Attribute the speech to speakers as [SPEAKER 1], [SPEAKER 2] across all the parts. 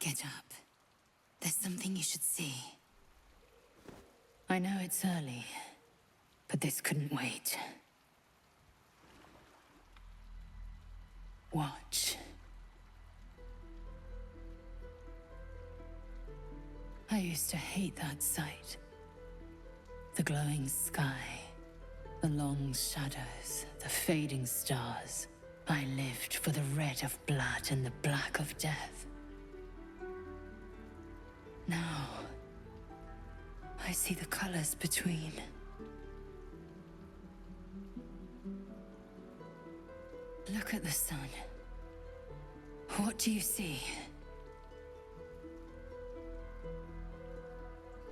[SPEAKER 1] Get up. There's something you should see. I know it's early, but this couldn't wait. Watch. I used to hate that sight. The glowing sky, the long shadows, the fading stars. I lived for the red of blood and the black of death. Now, I see the colors between. Look at the sun. What do you see?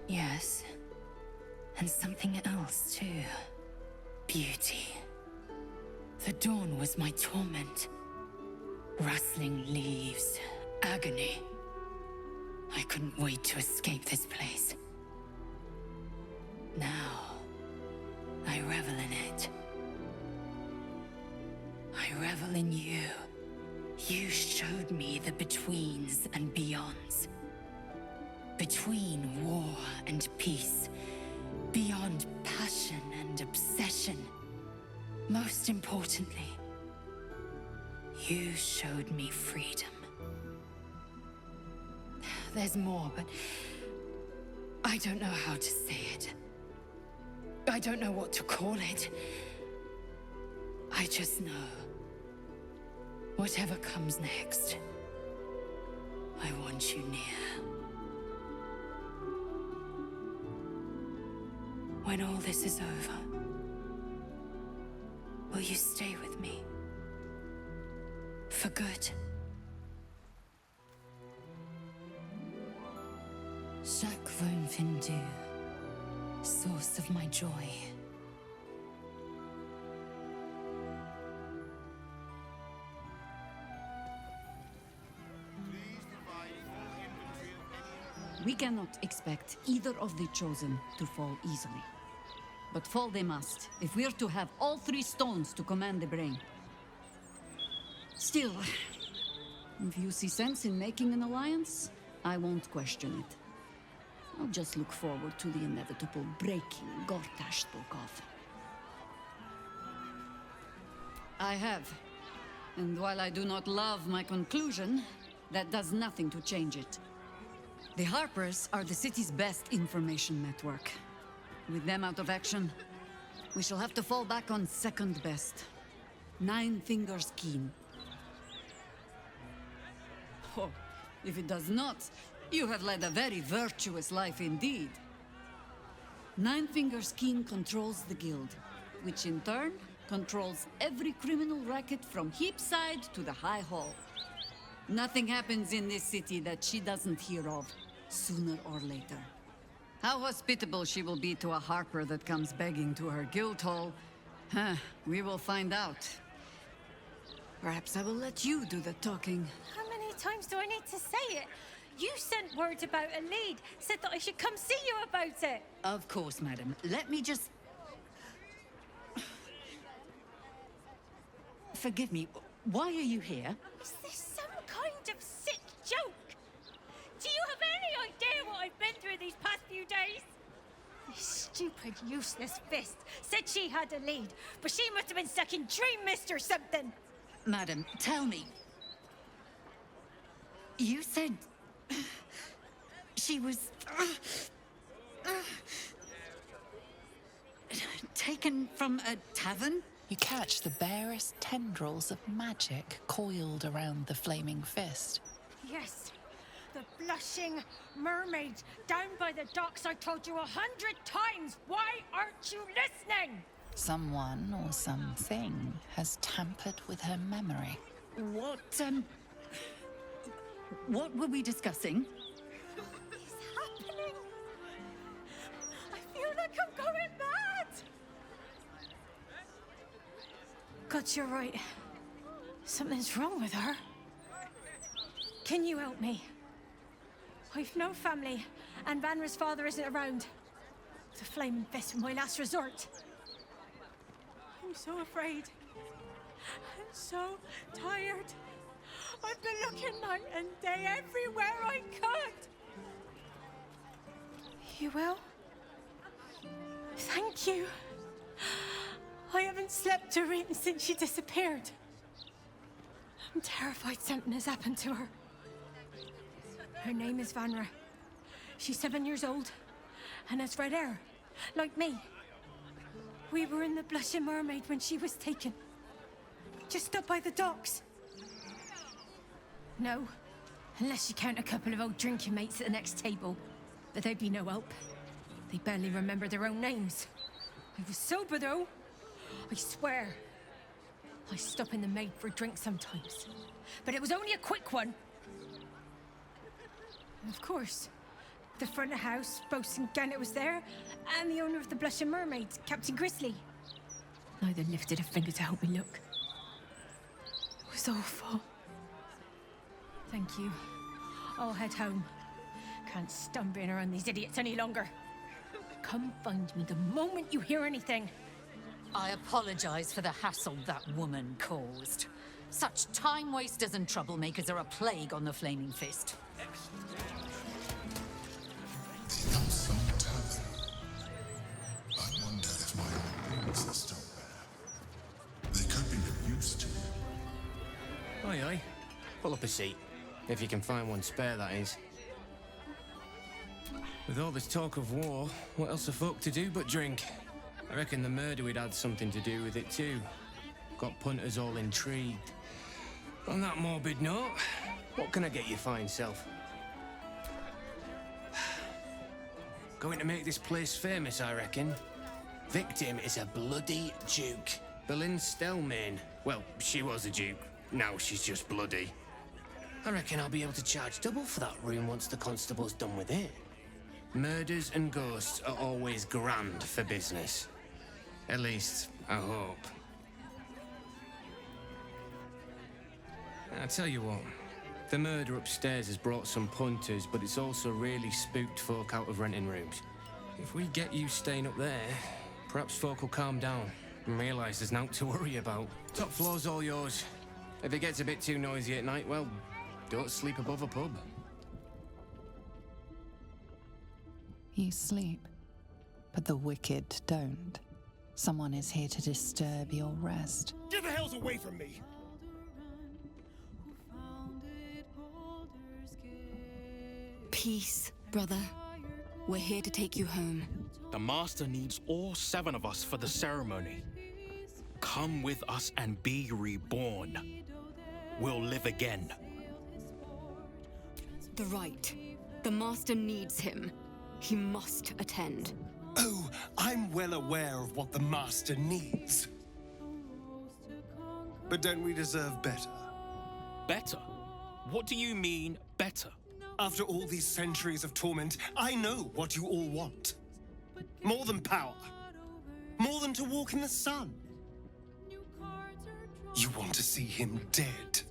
[SPEAKER 1] Yes, and something else too. Beauty. The dawn was my torment. Rustling leaves, agony. I couldn't wait to escape this place. Now, I revel in it. I revel in you. You showed me the betweens and beyonds. Between war and peace. Beyond passion and obsession. Most importantly, you showed me freedom. There's more, but I don't know how to say it. I don't know what to call it. I just know, whatever comes next, I want you near. When all this is over, will you stay with me? For good? Chaque Rome Findu, source of my joy.
[SPEAKER 2] We cannot expect either of the chosen to fall easily. But fall they must, if we're to have all three stones to command the brain. Still, if you see sense in making an alliance, I won't question it. I'll just look forward to the inevitable breaking Gortash spoke of. I have. And while I do not love my conclusion, that does nothing to change it. The Harpers are the city's best information network. With them out of action, we shall have to fall back on second best. Nine Fingers Keen. Oh, if it does not, you have led a very virtuous life indeed. Nine Fingers Keen controls the guild, which in turn controls every criminal racket from Heapside to the High Hall. Nothing happens in this city that she doesn't hear of, sooner or later. How hospitable she will be to a Harper that comes begging to her guild hall, we will find out. Perhaps I will let you do the talking.
[SPEAKER 3] How many times do I need to say it? You sent word about a lead, said that I should come see you about it.
[SPEAKER 2] Of course, madam. Let me just... Forgive me, why are you here?
[SPEAKER 3] Is this some kind of sick joke? Do you have any idea what I've been through these past few days? This stupid, useless fist said she had a lead, but she must have been stuck in Dream Mist or something.
[SPEAKER 2] Madam, tell me. You said... she was... taken from a tavern?
[SPEAKER 4] You catch the barest tendrils of magic coiled around the flaming fist.
[SPEAKER 3] Yes, the blushing mermaid down by the docks. I told you 100 times. Why aren't you listening?
[SPEAKER 4] Someone or something has tampered with her memory.
[SPEAKER 2] What were we discussing?
[SPEAKER 3] What is happening? I feel like I'm going mad. God, you're right. Something's wrong with her. Can you help me? I've no family, and Vanra's father isn't around. The flaming fist was my last resort. I'm so afraid. I'm so tired. I've been looking night and day everywhere I could. You will? Thank you. I haven't slept or eaten since she disappeared. I'm terrified something has happened to her. Her name is Vanra. She's 7 years old and has red hair, like me. We were in the Blushing Mermaid when she was taken. Just up by the docks. No, unless you count a couple of old drinking mates at the next table. But they'd be no help. They barely remember their own names. I was sober, though. I swear. I stop in the maid for a drink sometimes. But it was only a quick one. And of course, the front of house, Bosun Gannet was there, and the owner of the Blushing Mermaids, Captain Grizzly. Neither lifted a finger to help me look. It was awful. Thank you. I'll head home. Can't stand being around these idiots any longer. Come find me the moment you hear anything.
[SPEAKER 2] I apologize for the hassle that woman caused. Such time wasters and troublemakers are a plague on the Flaming Fist.
[SPEAKER 5] The Unsung Tavern. I wonder if my roots are still there. They could be of use to you.
[SPEAKER 6] Aye, aye. Pull up a seat. If you can find one spare, that is. With all this talk of war, what else are folk to do but drink? I reckon the murder we'd had something to do with it too. Got punters all intrigued. On that morbid note, what can I get you fine self? Going to make this place famous, I reckon. Victim is a bloody duke. Boleyn Stelmane. Well, she was a duke. Now she's just bloody. I reckon I'll be able to charge double for that room once the constable's done with it. Murders and ghosts are always grand for business. At least, I hope. I tell you what, the murder upstairs has brought some punters, but it's also really spooked folk out of renting rooms. If we get you staying up there, perhaps folk will calm down and realise there's naught to worry about. Top floor's all yours. If it gets a bit too noisy at night, well, don't sleep above a pub.
[SPEAKER 4] You sleep, but the wicked don't. Someone is here to disturb your rest.
[SPEAKER 7] Get the hells away from me!
[SPEAKER 8] Peace, brother. We're here to take you home.
[SPEAKER 7] The Master needs all 7 of us for the ceremony. Come with us and be reborn. We'll live again.
[SPEAKER 8] The right. The Master needs him. He must attend.
[SPEAKER 9] Oh, I'm well aware of what the Master needs. But don't we deserve better?
[SPEAKER 7] Better? What do you mean, better?
[SPEAKER 9] After all these centuries of torment, I know what you all want. More than power. More than to walk in the sun. You want to see him dead.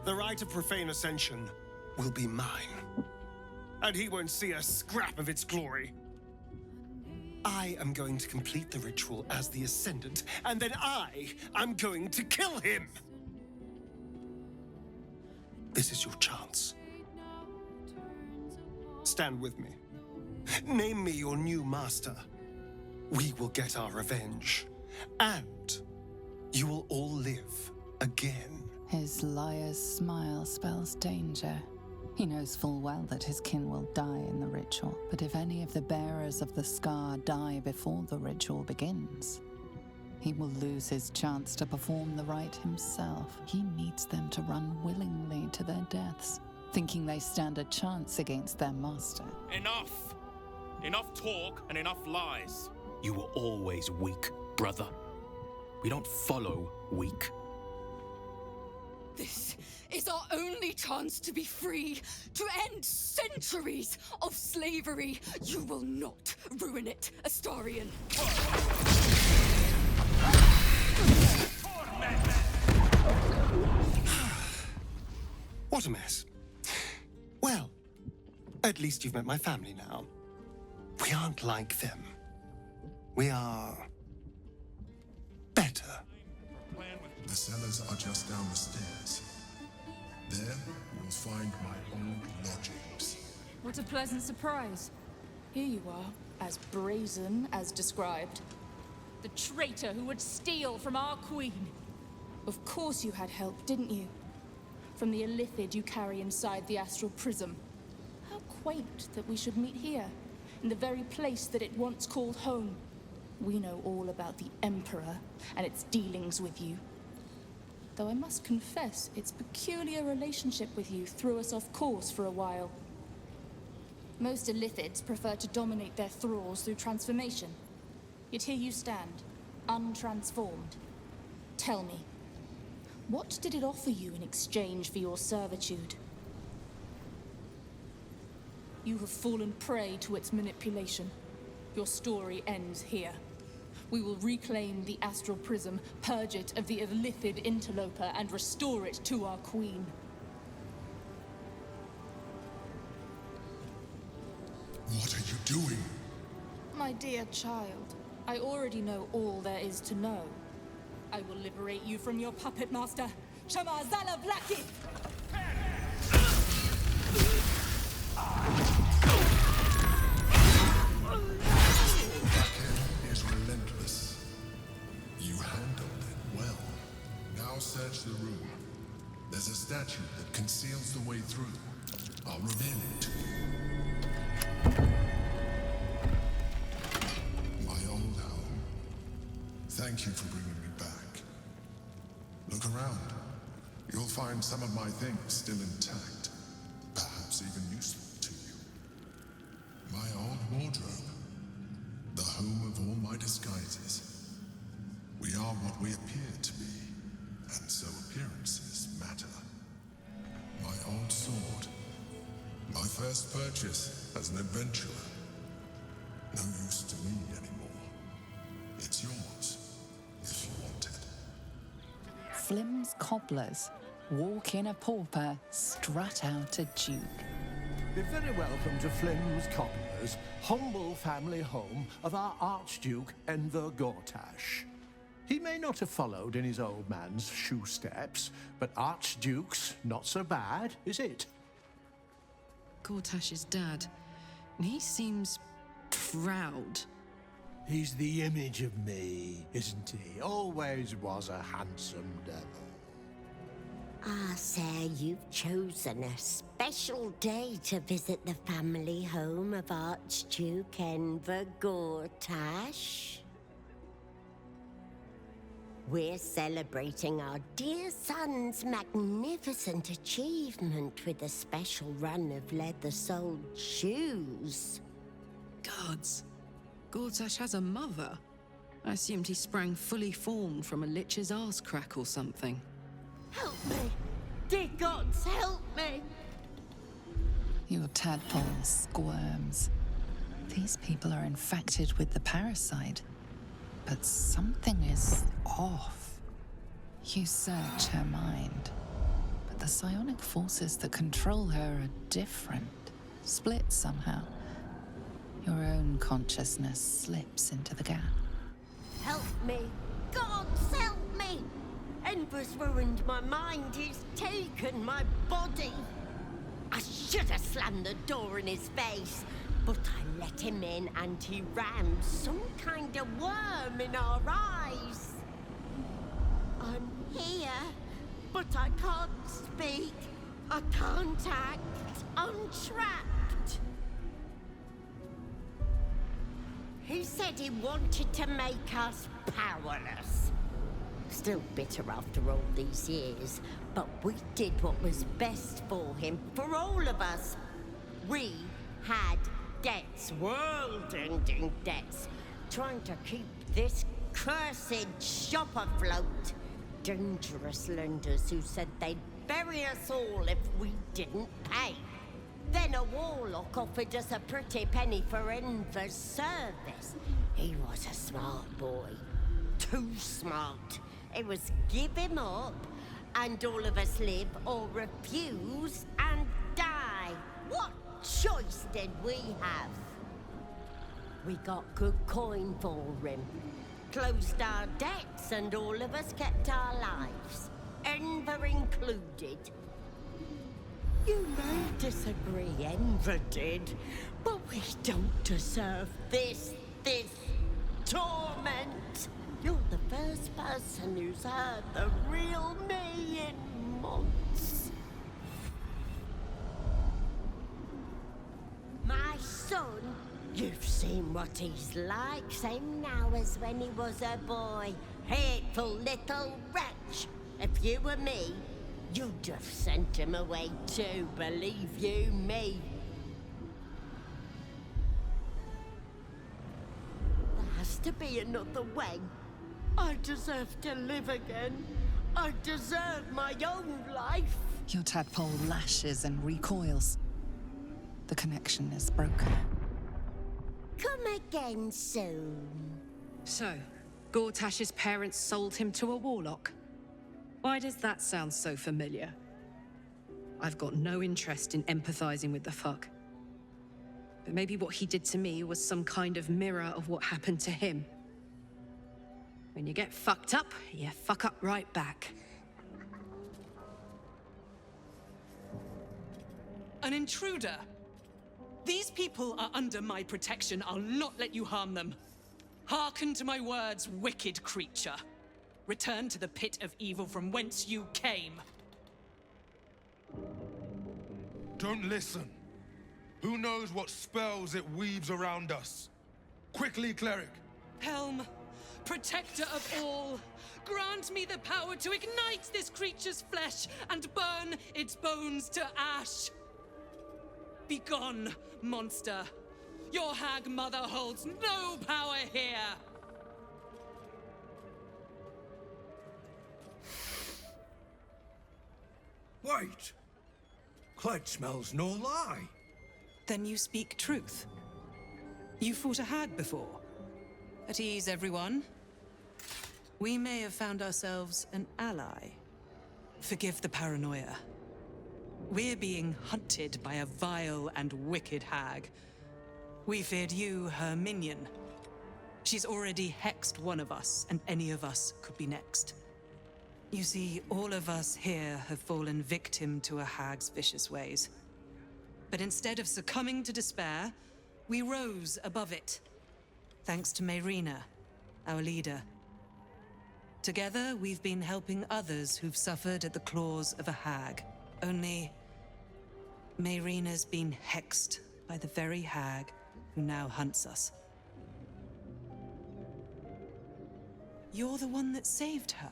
[SPEAKER 9] The right of profane ascension will be mine. And he won't see a scrap of its glory. I am going to complete the ritual as the Ascendant, and then I am going to kill him! This is your chance. Stand with me. Name me your new master. We will get our revenge. And you will all live again.
[SPEAKER 4] His liar's smile spells danger. He knows full well that his kin will die in the ritual, but if any of the bearers of the scar die before the ritual begins, he will lose his chance to perform the rite himself. He needs them to run willingly to their deaths, thinking they stand a chance against their master.
[SPEAKER 7] Enough! Enough talk and enough lies. You were always weak, brother. We don't follow weak.
[SPEAKER 8] This is our only chance to be free, to end centuries of slavery. You will not ruin it, Astarion.
[SPEAKER 9] What a mess. Well, at least you've met my family now. We aren't like them. We are better.
[SPEAKER 5] The cellars are just down the stairs. There, you'll find my old lodgings.
[SPEAKER 8] What a pleasant surprise. Here you are, as brazen as described. The traitor who would steal from our queen. Of course you had help, didn't you? From the illithid you carry inside the astral prism. How quaint that we should meet here, in the very place that it once called home. We know all about the Emperor and its dealings with you. Though I must confess, its peculiar relationship with you threw us off course for a while. Most illithids prefer to dominate their thralls through transformation. Yet here you stand, untransformed. Tell me, what did it offer you in exchange for your servitude? You have fallen prey to its manipulation. Your story ends here. We will reclaim the astral prism, purge it of the illithid interloper, and restore it to our queen.
[SPEAKER 5] What are you doing?
[SPEAKER 8] My dear child, I already know all there is to know. I will liberate you from your puppet master, Shamazala Blackie!
[SPEAKER 5] Blackie is relentless. You handled it well. Now search the room. There's a statue that conceals the way through. I'll reveal it to you. My old home. Thank you for bringing me back. Look around. You'll find some of my things still intact. Perhaps even useful to you. My old wardrobe. The home of all my disguises. We are what we appear to be, and so appearances matter. My old sword. My first purchase as an adventurer. No use to me anymore. It's yours, if you want it.
[SPEAKER 4] Flim's cobblers walk in a pauper, strut out a duke.
[SPEAKER 10] Be very welcome to Flim's Cobblers, humble family home of our Archduke Enver Gortash. He may not have followed in his old man's shoe steps, but Archduke's not so bad, is it?
[SPEAKER 11] Gortash's dad. He seems proud.
[SPEAKER 10] He's the image of me, isn't he? Always was a handsome devil.
[SPEAKER 12] Ah, sir, you've chosen a special day to visit the family home of Archduke Enver Gortash. We're celebrating our dear son's magnificent achievement with a special run of leather-soled shoes.
[SPEAKER 11] Gods. Gortash has a mother. I assumed he sprang fully formed from a lich's arse crack or something.
[SPEAKER 12] Help me! Dear gods, help me!
[SPEAKER 4] Your tadpole squirms. These people are infected with the parasite, but something is off. You search her mind, but the psionic forces that control her are different, split somehow. Your own consciousness slips into the gap.
[SPEAKER 12] Help me! Gods, help me! Enver's ruined my mind, he's taken my body! I should have slammed the door in his face, but I let him in and he rammed some kind of worm in our eyes. I'm here, but I can't speak. I can't act. I'm trapped. He said he wanted to make us powerless. Still bitter after all these years, but we did what was best for him, for all of us. We had debts, world-ending debts, trying to keep this cursed shop afloat. Dangerous lenders who said they'd bury us all if we didn't pay. Then a warlock offered us a pretty penny for Enver's service. He was a smart boy. Too smart. It was give him up, and all of us live or refuse and die. What choice did we have? We got good coin for him, closed our debts, us, and all of us kept our lives, Enver included. You may disagree, Enver did, but we don't deserve this torment. You're the first person who's heard the real me in months. My son, you've seen what he's like, same now as when he was a boy. Hateful little wretch. If you were me, you'd have sent him away too, believe you me. There has to be another way. I deserve to live again. I deserve my own life.
[SPEAKER 4] Your tadpole lashes and recoils. The connection is broken.
[SPEAKER 12] Come again soon.
[SPEAKER 11] So, Gortash's parents sold him to a warlock. Why does that sound so familiar? I've got no interest in empathizing with the fuck. But maybe what he did to me was some kind of mirror of what happened to him. When you get fucked up, you fuck up right back.
[SPEAKER 13] An intruder? These people are under my protection. I'll not let you harm them. Hearken to my words, wicked creature. Return to the pit of evil from whence you came.
[SPEAKER 14] Don't listen. Who knows what spells it weaves around us? Quickly, cleric.
[SPEAKER 13] Helm, protector of all, grant me the power to ignite this creature's flesh and burn its bones to ash. Begone, monster. Your hag mother holds no power here.
[SPEAKER 10] Wait! Clyde smells no lie.
[SPEAKER 13] Then you speak truth. You fought a hag before. At ease, everyone. We may have found ourselves an ally. Forgive the paranoia. We're being hunted by a vile and wicked hag. We feared you, her minion. She's already hexed one of us, and any of us could be next. You see, all of us here have fallen victim to a hag's vicious ways. But instead of succumbing to despair, we rose above it. Thanks to Mayrina, our leader. Together, we've been helping others who've suffered at the claws of a hag. Only, Mayrina's been hexed by the very hag who now hunts us. You're the one that saved her.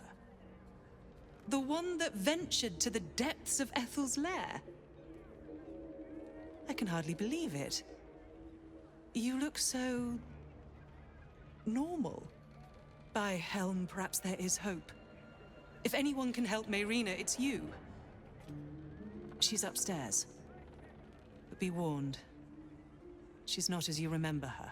[SPEAKER 13] The one that ventured to the depths of Ethel's lair. I can hardly believe it. You look so... normal. By Helm, perhaps there is hope. If anyone can help Mayrina, it's you. She's upstairs. But be warned. She's not as you remember her.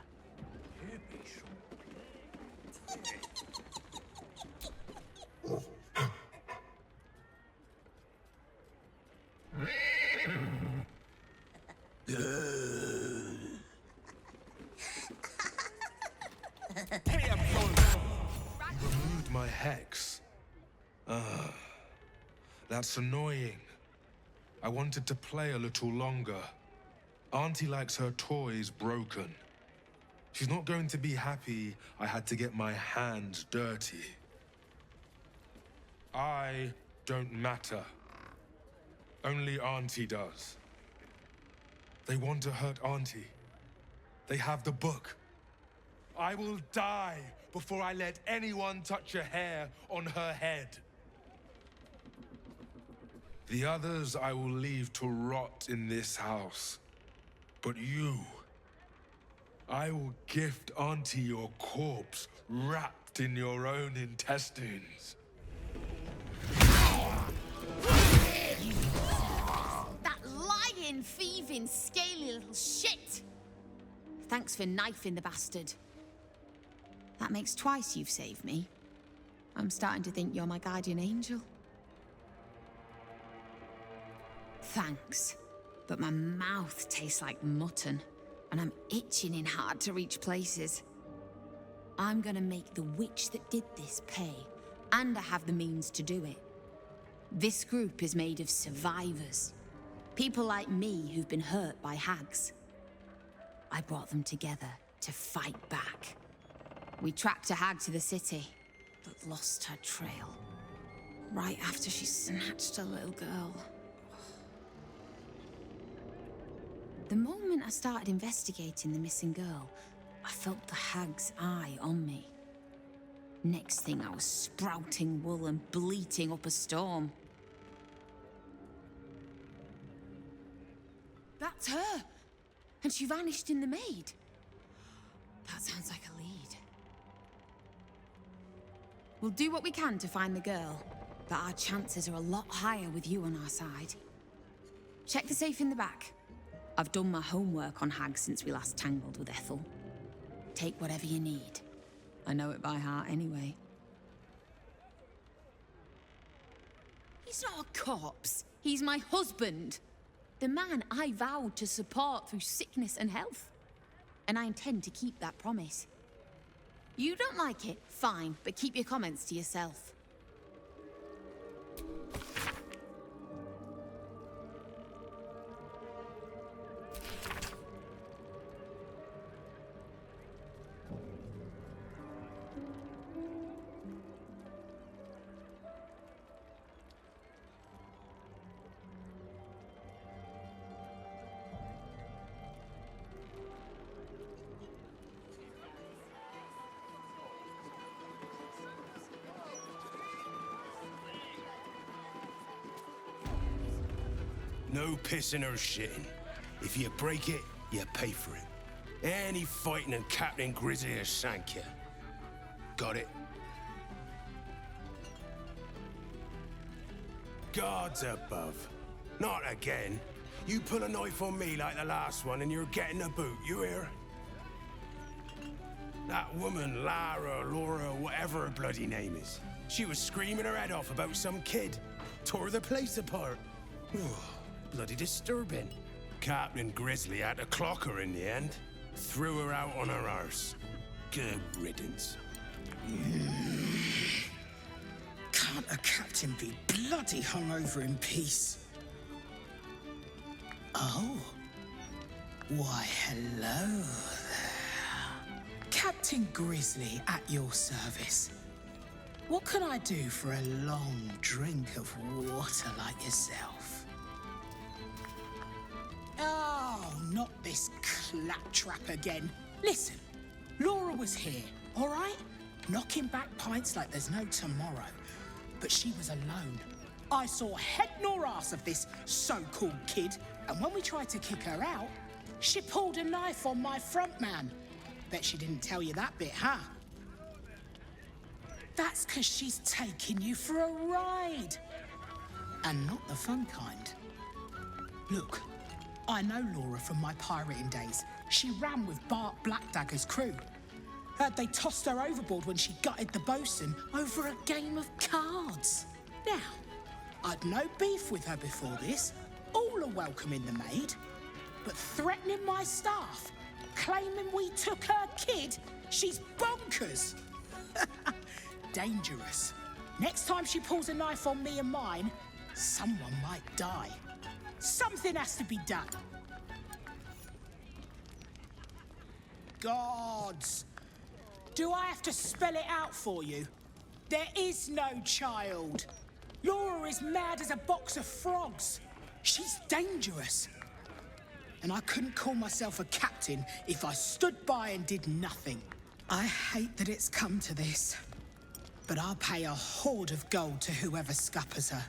[SPEAKER 14] You removed my hex. That's annoying. I wanted to play a little longer. Auntie likes her toys broken. She's not going to be happy I had to get my hands dirty. I don't matter. Only Auntie does. They want to hurt Auntie. They have the book. I will die before I let anyone touch a hair on her head. The others I will leave to rot in this house. But you, I will gift Auntie your corpse wrapped in your own intestines.
[SPEAKER 15] That lying, thieving, scaly little shit! Thanks for knifing the bastard. That makes twice you've saved me. I'm starting to think you're my guardian angel. Thanks, but my mouth tastes like mutton, and I'm itching in hard-to-reach places. I'm gonna make the witch that did this pay and I have the means to do it. This group is made of survivors. People like me who've been hurt by hags. I brought them together to fight back. We tracked a hag to the city, but lost her trail. Right after she snatched a little girl. The moment I started investigating the missing girl, I felt the hag's eye on me. Next thing, I was sprouting wool and bleating up a storm. That's her! And she vanished in the maid. That sounds like a lead. We'll do what we can to find the girl, but our chances are a lot higher with you on our side. Check the safe in the back. I've done my homework on hags since we last tangled with Ethel. Take whatever you need. I know it by heart anyway. He's not a corpse. He's my husband. The man I vowed to support through sickness and health. And I intend to keep that promise. You don't like it? Fine, but keep your comments to yourself.
[SPEAKER 16] No pissing or shitting. If you break it, you pay for it. Any fighting and Captain Grizzly will shank you. Got it? Gods above. Not again. You pull a knife on me like the last one and you're getting a boot, you hear? That woman, Lara, Laura, whatever her bloody name is. She was screaming her head off about some kid. Tore the place apart. Bloody disturbing. Captain Grizzly had to clock her in the end. Threw her out on her arse. Good riddance.
[SPEAKER 17] Can't a captain be bloody hungover in peace? Oh. Why, hello there. Captain Grizzly at your service. What can I do for a long drink of water like yourself? Oh, not this claptrap again. Listen, Laura was here, all right? Knocking back pints like there's no tomorrow. But she was alone. I saw head nor ass of this so-called kid, and when we tried to kick her out, she pulled a knife on my front man. Bet she didn't tell you that bit, huh? That's 'cause she's taking you for a ride. And not the fun kind. Look, I know Laura from my pirating days. She ran with Bart Blackdagger's crew. Heard they tossed her overboard when she gutted the bosun over a game of cards. Now, I'd no beef with her before this. All are welcome in the maid. But threatening my staff, claiming we took her kid, she's bonkers. Dangerous. Next time she pulls a knife on me and mine, someone might die. Something has to be done. Gods. Do I have to spell it out for you? There is no child. Laura is mad as a box of frogs. She's dangerous. And I couldn't call myself a captain if I stood by and did nothing. I hate that it's come to this. But I'll pay a hoard of gold to whoever scuppers her.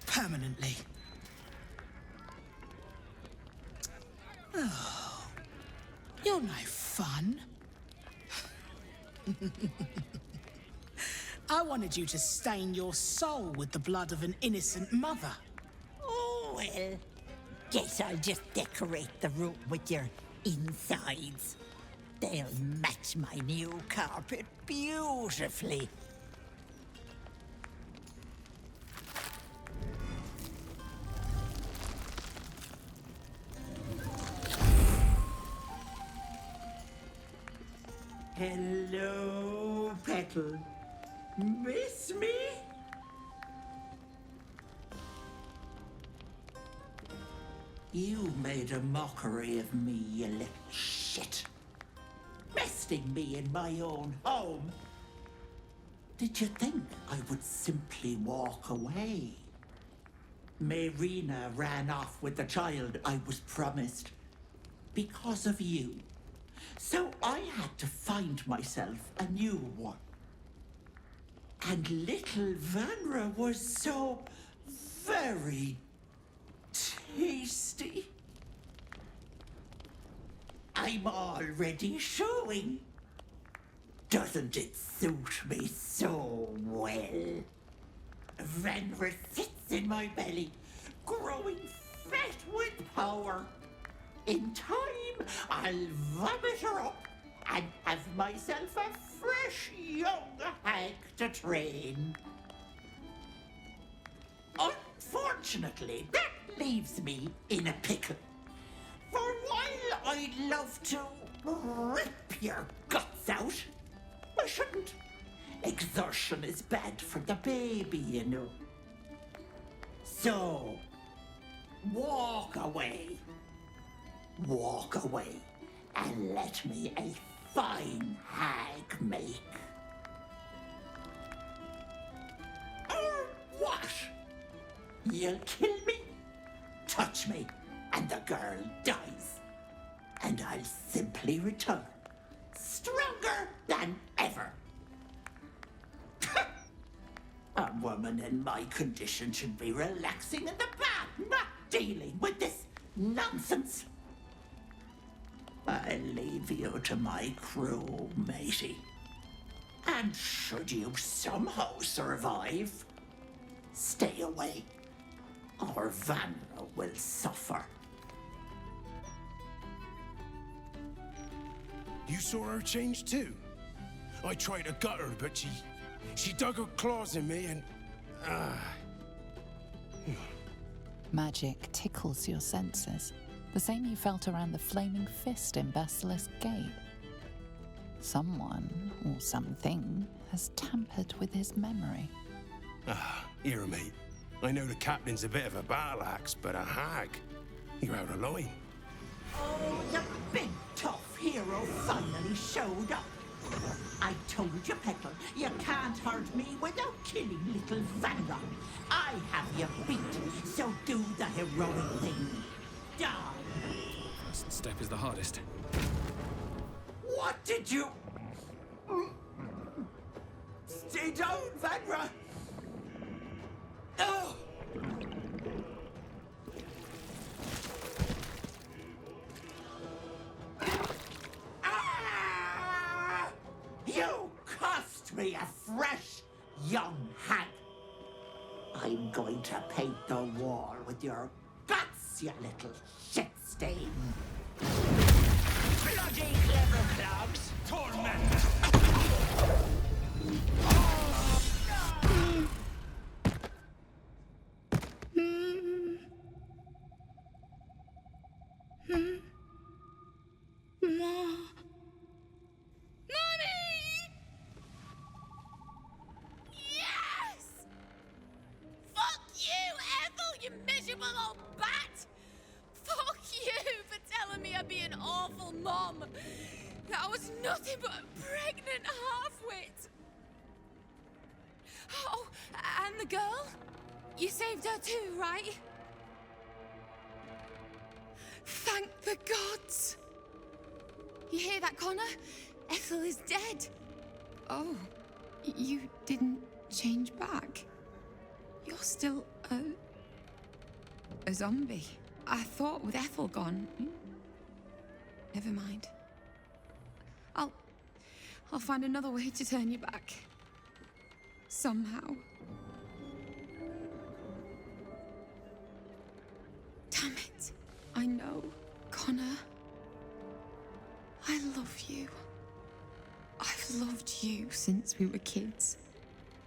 [SPEAKER 17] Permanently. Oh, you're no fun. I wanted you to stain your soul with the blood of an innocent mother.
[SPEAKER 12] Oh, well, guess I'll just decorate the room with your insides. They'll match my new carpet beautifully.
[SPEAKER 18] Hello, Petal. Miss me? You made a mockery of me, you little shit. Besting me in my own home. Did you think I would simply walk away? Marina ran off with the child I was promised because of you. So I had to find myself a new one. And little Vanra was so very tasty. I'm already showing. Doesn't it suit me so well? Vanra sits in my belly, growing fat with power. In time, I'll vomit her up and have myself a fresh young hag to train. Unfortunately, that leaves me in a pickle. For while I'd love to rip your guts out, I shouldn't. Exertion is bad for the baby, you know. So, walk away. Walk away and let me a fine hag make. Or what? You'll kill me, touch me, and the girl dies. And I'll simply return, stronger than ever. A woman in my condition should be relaxing in the bath, not dealing with this nonsense. I'll leave you to my crew, matey. And should you somehow survive, stay away, or Vanra will suffer.
[SPEAKER 16] You saw her change too? I tried to gut her, but she dug her claws in me and...
[SPEAKER 4] Magic tickles your senses, the same you felt around the flaming fist in Basilisk Gate. Someone, or something, has tampered with his memory.
[SPEAKER 16] Here, mate. I know the captain's a bit of a battle axe, but a hag? You're out of line.
[SPEAKER 18] Oh, the big tough hero finally showed up. I told you, Petal, you can't hurt me without killing little Vanra. I have you beat, so do the heroic thing. Die.
[SPEAKER 19] First step is the hardest.
[SPEAKER 18] What did you... Stay down, Vanra! Oh! Ah! You cost me a fresh young hag. I'm going to paint the wall with your guts, you little shit stain. Bloody clever clogs! Torment!
[SPEAKER 15] That was nothing but a pregnant half-wit. Oh, and the girl? You saved her too, right? Thank the gods. You hear that, Connor? Ethel is dead. Oh, you didn't change back. You're still a zombie. I thought with Ethel gone... Never mind. I'll find another way to turn you back. Somehow. Damn it. I know. Connor. I love you. I've loved you since we were kids.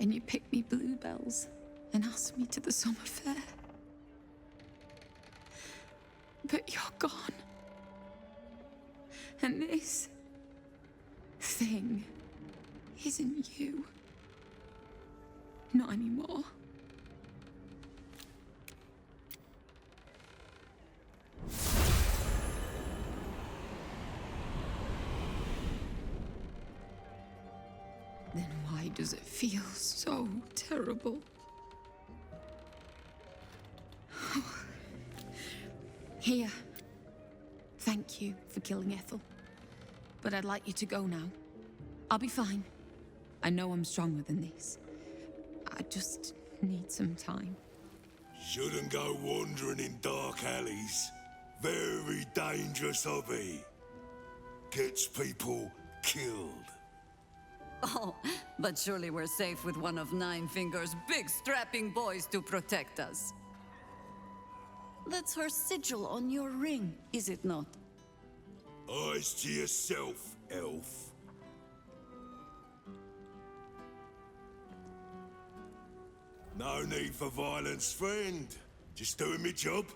[SPEAKER 15] And you picked me bluebells and asked me to the summer fair. But you're gone. And this thing isn't you.
[SPEAKER 2] Not anymore. Then why does it feel so terrible? Here. Thank you for killing Ethel. But I'd like you to go now. I'll be fine. I know I'm stronger than this. I just need some time.
[SPEAKER 20] Shouldn't go wandering in dark alleys. Very dangerous hobby. Gets people killed.
[SPEAKER 2] Oh, but surely we're safe with one of Nine Fingers' big strapping boys to protect us. That's her sigil on your ring, is it not?
[SPEAKER 20] Eyes to yourself, elf. No need for violence, friend. Just doing my job.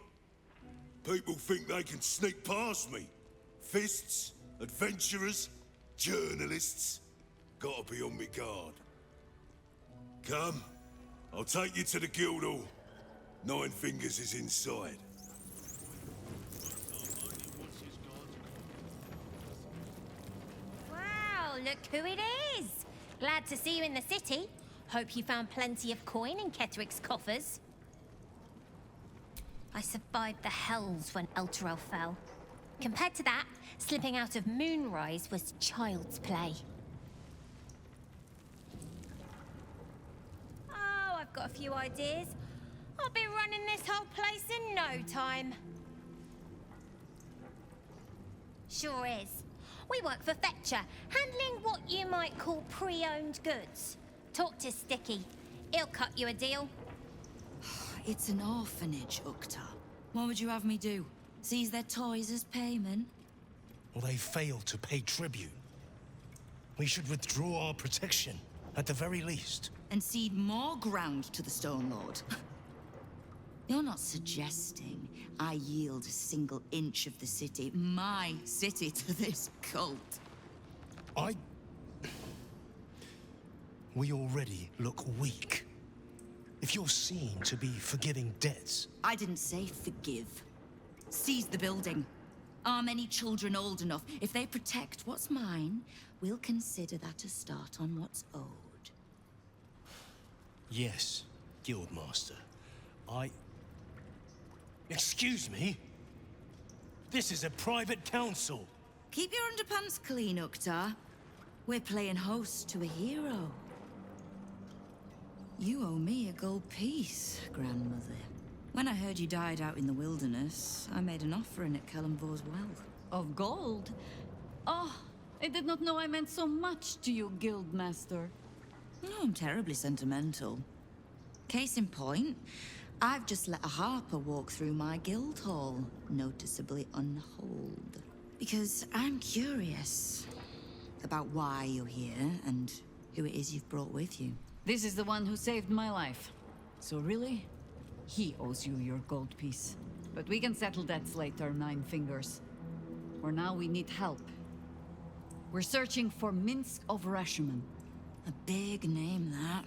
[SPEAKER 20] People think they can sneak past me. Fists, adventurers, journalists. Gotta be on my guard. Come, I'll take you to the Guildhall. Nine Fingers is inside.
[SPEAKER 3] Wow, look who it is! Glad to see you in the city. Hope you found plenty of coin in Ketteric's coffers. I survived the hells when Elturel fell. Compared to that, slipping out of Moonrise was child's play. Oh, I've got a few ideas. I'll be running this whole place in no time. Sure is. We work for Fetcher, handling what you might call pre-owned goods. Talk to Sticky. He'll cut you a deal.
[SPEAKER 21] It's an orphanage, Ukta. What would you have me do? Seize their toys as payment?
[SPEAKER 16] Well, they failed to pay tribute. We should withdraw our protection, at the very least.
[SPEAKER 21] And cede more ground to the Stone Lord? You're not suggesting I yield a single inch of the city, my city, to this cult?
[SPEAKER 16] We already look weak. If you're seen to be forgiving debts...
[SPEAKER 21] I didn't say forgive. Seize the building. Are many children old enough? If they protect what's mine, we'll consider that a start on what's owed.
[SPEAKER 16] Yes, Guildmaster. Excuse me? This is a private council.
[SPEAKER 21] Keep your underpants clean, Ukta. We're playing host to a hero. You owe me a gold piece, grandmother. When I heard you died out in the wilderness, I made an offering at Kellenvor's well.
[SPEAKER 2] Of gold? Oh, I did not know I meant so much to you, Guildmaster.
[SPEAKER 21] No, I'm terribly sentimental. Case in point, I've just let a harper walk through my guild hall, noticeably unholed. Because I'm curious about why you're here and who it is you've brought with you.
[SPEAKER 2] This is the one who saved my life. So really, he owes you your gold piece. But we can settle debts later, Nine Fingers. For now, we need help. We're searching for Minsk of Rashomon.
[SPEAKER 21] A big name, that.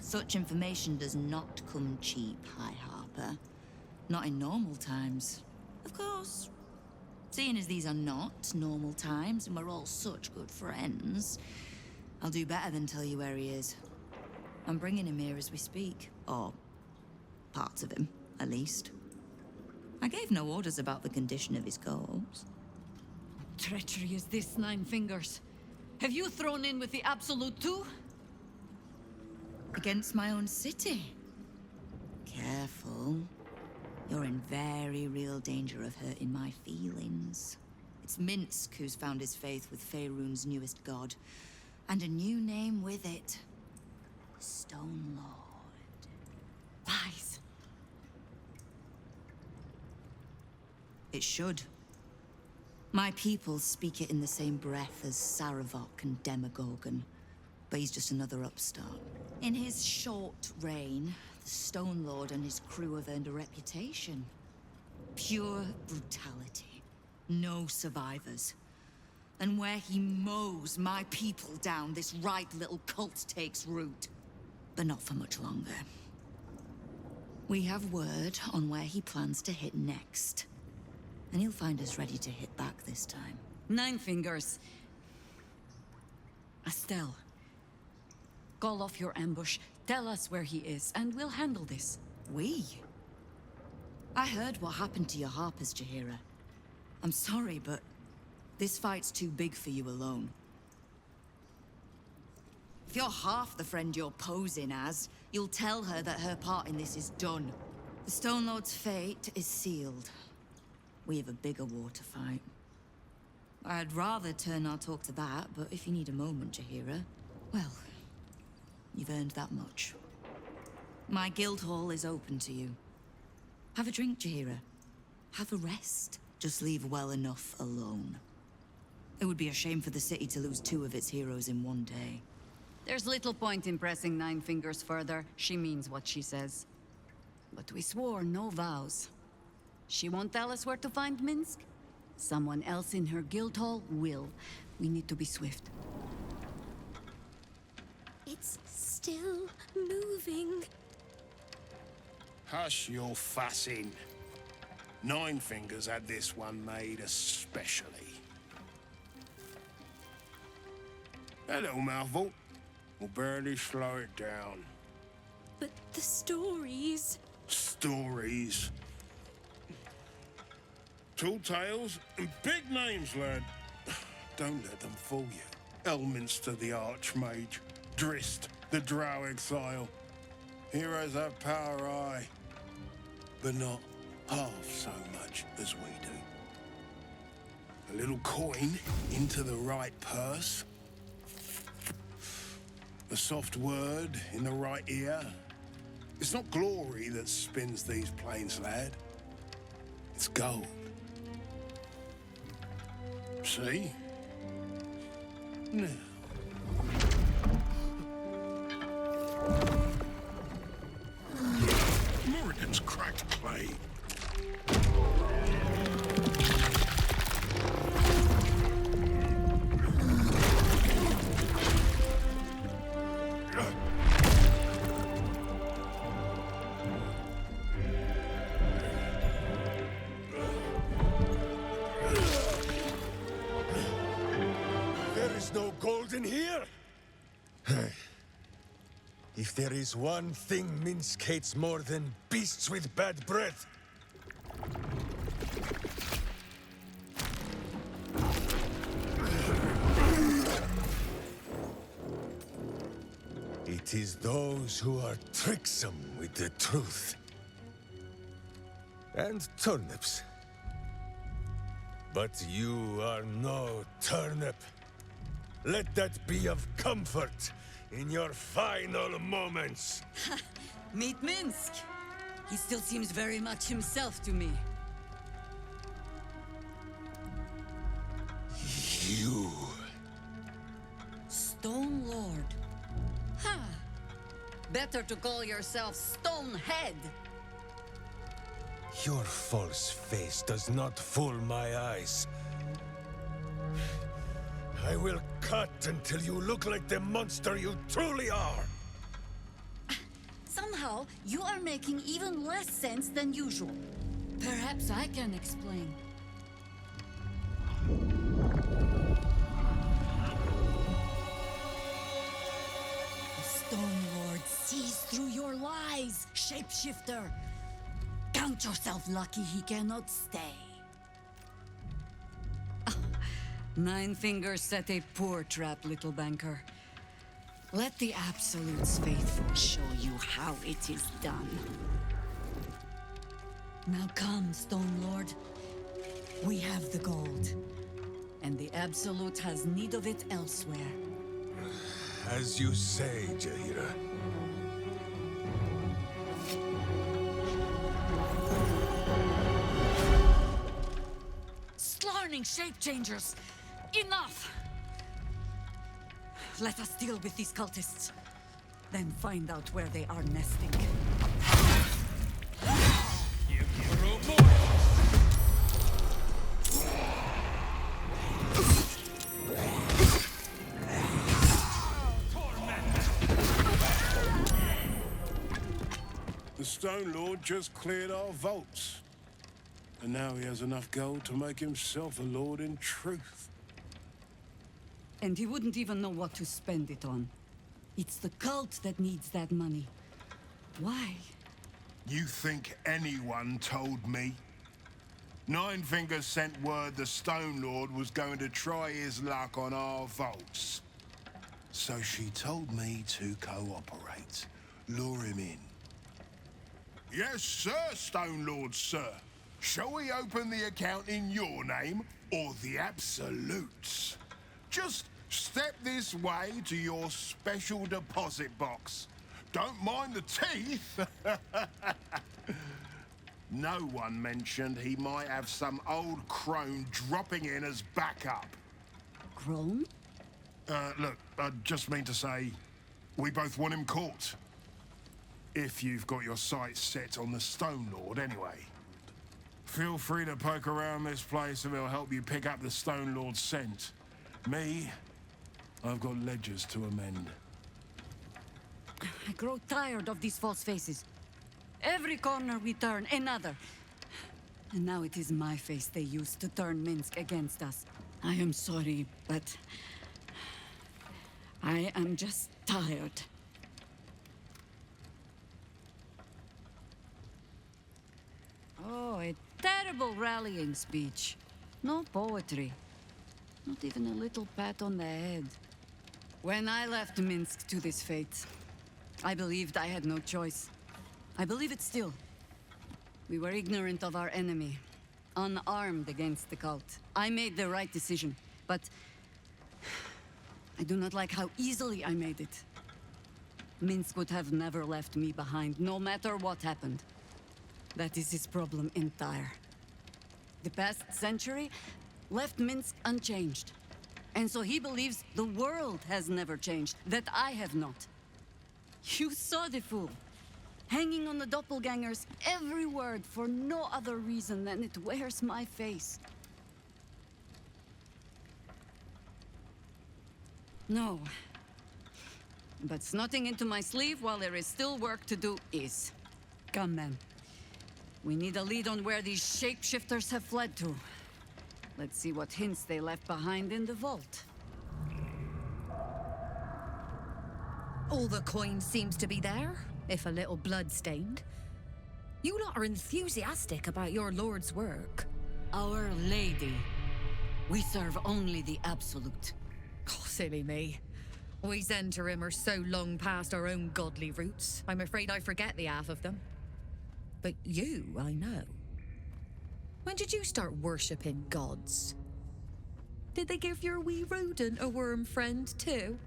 [SPEAKER 21] Such information does not come cheap, High Harper. Not in normal times. Of course. Seeing as these are not normal times and we're all such good friends, I'll do better than tell you where he is. I'm bringing him here as we speak. Or parts of him, at least. I gave no orders about the condition of his corpse.
[SPEAKER 2] Treachery is this, Nine Fingers. Have you thrown in with the Absolute too?
[SPEAKER 21] Against my own city. Careful. You're in very real danger of hurting my feelings. It's Minsk who's found his faith with Faerun's newest god. And a new name with it. The Stone Lord.
[SPEAKER 2] Lies.
[SPEAKER 21] It should. My people speak it in the same breath as Saravok and Demogorgon. But he's just another upstart. In his short reign, the Stone Lord and his crew have earned a reputation. Pure brutality. No survivors. And where he mows my people down, this ripe little cult takes root. but not for much longer. We have word on where he plans to hit next. And he'll find us ready to hit back this time.
[SPEAKER 2] Nine Fingers. Estelle. Call off your ambush, tell us where he is, and we'll handle this.
[SPEAKER 21] We? I heard what happened to your harpers, Jaheira. I'm sorry, but this fight's too big for you alone. If you're half the friend you're posing as, you'll tell her that her part in this is done. The Stone Lord's fate is sealed. We have a bigger war to fight. I'd rather turn our talk to that, but if you need a moment, Jaheira, well, you've earned that much. My guild hall is open to you. Have a drink, Jaheira. Have a rest. Just leave well enough alone. It would be a shame for the city to lose 2 of its heroes in one day.
[SPEAKER 2] There's little point in pressing Nine Fingers further. She means what she says. But we swore no vows. She won't tell us where to find Minsk. Someone else in her guild hall will. We need to be swift.
[SPEAKER 3] It's still moving.
[SPEAKER 16] Hush your fussing. Nine Fingers had this one made especially. That little mouthful will barely slow it down.
[SPEAKER 3] But the stories...
[SPEAKER 16] Stories. Tall tales and big names, lad. Don't let them fool you. Elminster the Archmage, Drist the Drow Exile. Heroes have power, aye, but not half so much as we do. A little coin into the right purse. A soft word in the right ear. It's not glory that spins these plains, lad. It's gold. See? Now.
[SPEAKER 20] Morrigan's cracked clay. There is no gold in here.
[SPEAKER 1] If there is one thing Minsk hates more than beasts with bad breath, it is those who are tricksome with the truth. And turnips. But you are no turnip. Let that be of comfort in your final moments.
[SPEAKER 2] Meet Minsk. He still seems very much himself to me.
[SPEAKER 1] You.
[SPEAKER 2] Stone Lord. Ha! Better to call yourself Stonehead.
[SPEAKER 1] Your false face does not fool my eyes. I will cut until you look like the monster you truly are.
[SPEAKER 2] Somehow, you are making even less sense than usual. Perhaps I can explain. The Stone Lord sees through your lies, shapeshifter. Count yourself lucky he cannot stay. Nine Fingers set a poor trap, little banker. Let the Absolute's faithful show you how it is done. Now come, Stone Lord. We have the gold. And the Absolute has need of it elsewhere.
[SPEAKER 1] As you say, Jaheira.
[SPEAKER 2] Slarning shape-changers! Enough! Let us deal with these cultists. Then find out where they are nesting.
[SPEAKER 16] The Stone Lord just cleared our vaults. And now he has enough gold to make himself a lord in truth.
[SPEAKER 2] And he wouldn't even know what to spend it on. It's the cult that needs that money. Why?
[SPEAKER 6] You think anyone told me? Nine Fingers sent word the Stone Lord was going to try his luck on our vaults. So she told me to cooperate, lure him in. Yes, sir, Stone Lord, sir. Shall we open the account in your name or the Absolute's? Just step this way to your special deposit box. Don't mind the teeth. No one mentioned he might have some old crone dropping in as backup.
[SPEAKER 2] Crone?
[SPEAKER 6] Look, I just mean to say, we both want him caught. If you've got your sights set on the Stone Lord, anyway. Feel free to poke around this place and it'll help you pick up the Stone Lord's scent. Me, I've got ledgers to amend.
[SPEAKER 2] I grow tired of these false faces. Every corner we turn, another. And now it is my face they use to turn Minsk against us. I am sorry, but I am just tired. Oh, a terrible rallying speech. No poetry. Not even a little pat on the head. When I left Minsk to this fate, I believed I had no choice. I believe it still. We were ignorant of our enemy, unarmed against the cult. I made the right decision, but I do not like how easily I made it. Minsk would have never left me behind, no matter what happened. That is his problem entire. The past century left Minsk unchanged. And so he believes the world has never changed, that I have not. You saw the fool. Hanging on the doppelganger's every word for no other reason than it wears my face. No. But snotting into my sleeve while there is still work to do is. Come, men. We need a lead on where these shapeshifters have fled to. Let's see what hints they left behind in the vault.
[SPEAKER 22] All the coin seems to be there, if a little blood-stained. You lot are enthusiastic about your lord's work.
[SPEAKER 2] Our Lady. We serve only the Absolute.
[SPEAKER 22] Oh, silly me. We Zentarim are so long past our own godly roots, I'm afraid I forget the half of them. But you, I know. When did you start worshipping gods? Did they give your wee rodent a worm friend, too?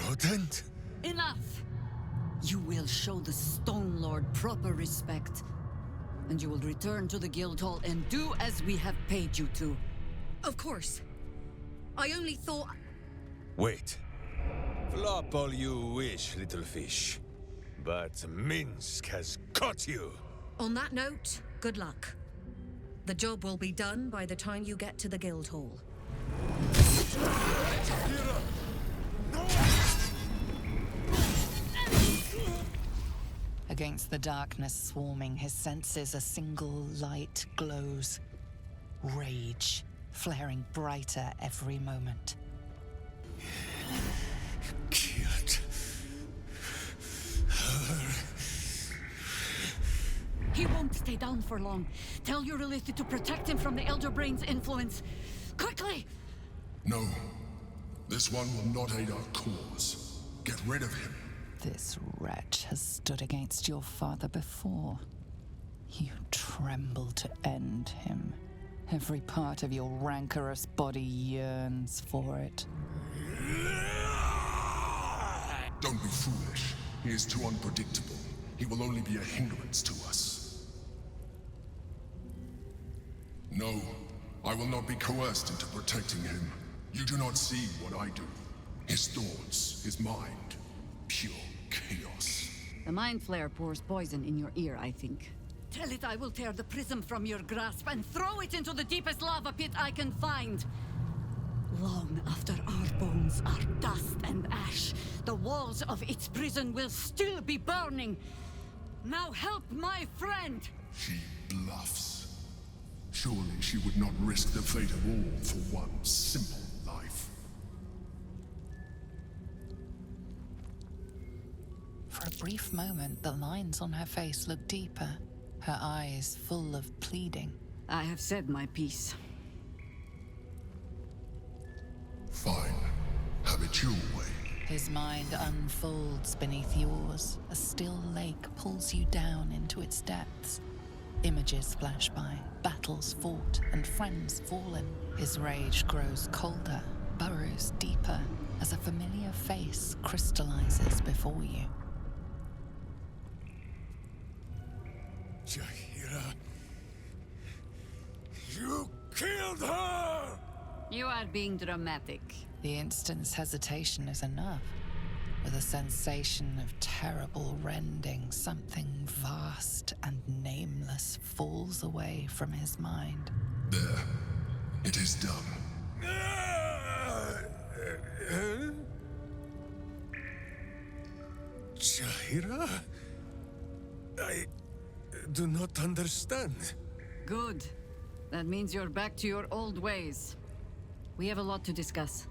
[SPEAKER 1] Rodent?
[SPEAKER 2] Enough! You will show the Stone Lord proper respect. And you will return to the Guildhall and do as we have paid you to.
[SPEAKER 22] Of course. I only thought...
[SPEAKER 1] Wait. Flop all you wish, little fish. But Minsk has caught you.
[SPEAKER 22] On that note, good luck. The job will be done by the time you get to the Guildhall.
[SPEAKER 4] Against the darkness swarming, his senses a single light glows. Rage, flaring brighter every moment.
[SPEAKER 1] Killed her.
[SPEAKER 2] He won't stay down for long. Tell your Elitha to protect him from the Elder Brain's influence. Quickly!
[SPEAKER 5] No. This one will not aid our cause. Get rid of him.
[SPEAKER 4] This wretch has stood against your father before. You tremble to end him. Every part of your rancorous body yearns for it.
[SPEAKER 5] Don't be foolish. He is too unpredictable. He will only be a hindrance to us. No, I will not be coerced into protecting him. You do not see what I do. His thoughts, his mind, pure chaos.
[SPEAKER 2] The Mind Flare pours poison in your ear, I think. Tell it I will tear the prism from your grasp and throw it into the deepest lava pit I can find. Long after our bones are dust and ash, the walls of its prison will still be burning. Now help my friend!
[SPEAKER 5] She bluffs. Surely she would not risk the fate of all for one simple life.
[SPEAKER 4] For a brief moment, the lines on her face looked deeper, her eyes full of pleading.
[SPEAKER 2] I have said my piece.
[SPEAKER 5] Fine. Have it your way.
[SPEAKER 4] His mind unfolds beneath yours. A still lake pulls you down into its depths. Images flash by, battles fought, and friends fallen. His rage grows colder, burrows deeper, as a familiar face crystallizes before you.
[SPEAKER 1] Jaheira, you killed her!
[SPEAKER 2] You are being dramatic.
[SPEAKER 4] The instant's hesitation is enough. With a sensation of terrible rending, something vast and nameless falls away from his mind.
[SPEAKER 5] There. It is done.
[SPEAKER 1] Jaheira? I do not understand.
[SPEAKER 2] Good. That means you're back to your old ways. We have a lot to discuss.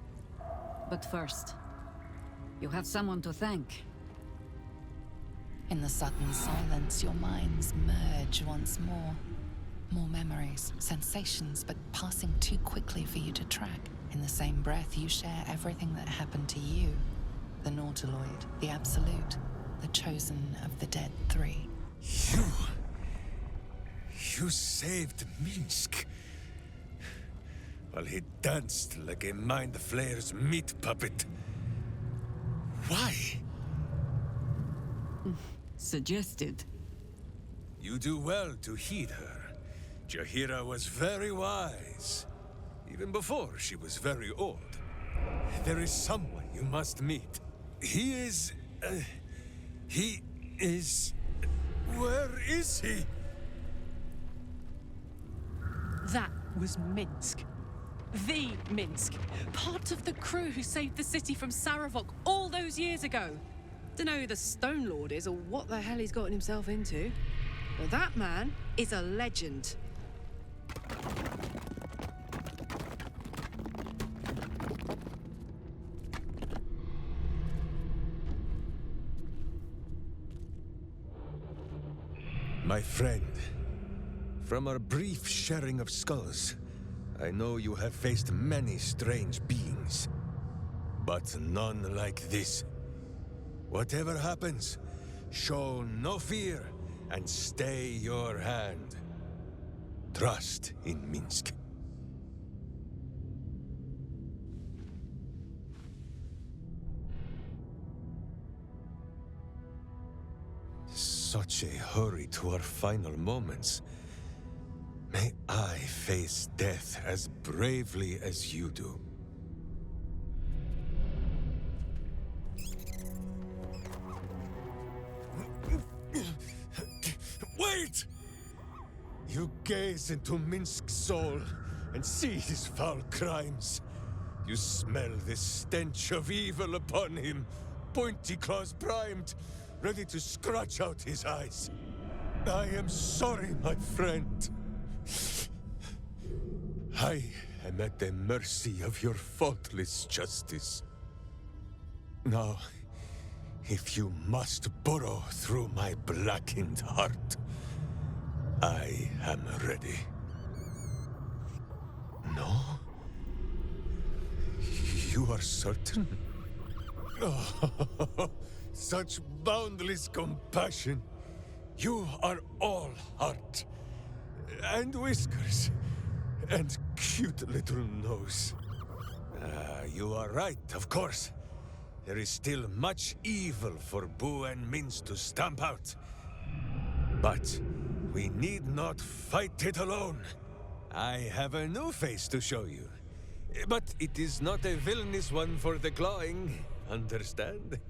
[SPEAKER 2] But first, you have someone to thank.
[SPEAKER 4] In the sudden silence, your minds merge once more. More memories, sensations, but passing too quickly for you to track. In the same breath, you share everything that happened to you. The Nautiloid, the Absolute, the chosen of the dead three.
[SPEAKER 1] You saved Minsk. While he danced like a Mind Flayer's meat puppet. Why?
[SPEAKER 2] Suggested.
[SPEAKER 1] You do well to heed her. Jaheira was very wise. Even before she was very old. There is someone you must meet. He is... Where is he?
[SPEAKER 11] That was Minsk. The Minsk. Part of the crew who saved the city from Saravok all those years ago. Dunno who the Stone Lord is or what the hell he's gotten himself into. But that man is a legend.
[SPEAKER 1] My friend, from our brief sharing of skulls, I know you have faced many strange beings, but none like this. Whatever happens, show no fear and stay your hand. Trust in Minsk. Such a hurry to our final moments. May I face death as bravely as you do. Wait! You gaze into Minsk's soul and see his foul crimes. You smell the stench of evil upon him, pointy claws primed, ready to scratch out his eyes. I am sorry, my friend. I am at the mercy of your faultless justice. Now, if you must burrow through my blackened heart, I am ready. No? You are certain? Oh, such boundless compassion. You are all heart. And whiskers. And cute little nose. You are right, of course. There is still much evil for Boo and Minsk to stamp out. But we need not fight it alone. I have a new face to show you. But it is not a villainous one for the clawing, understand?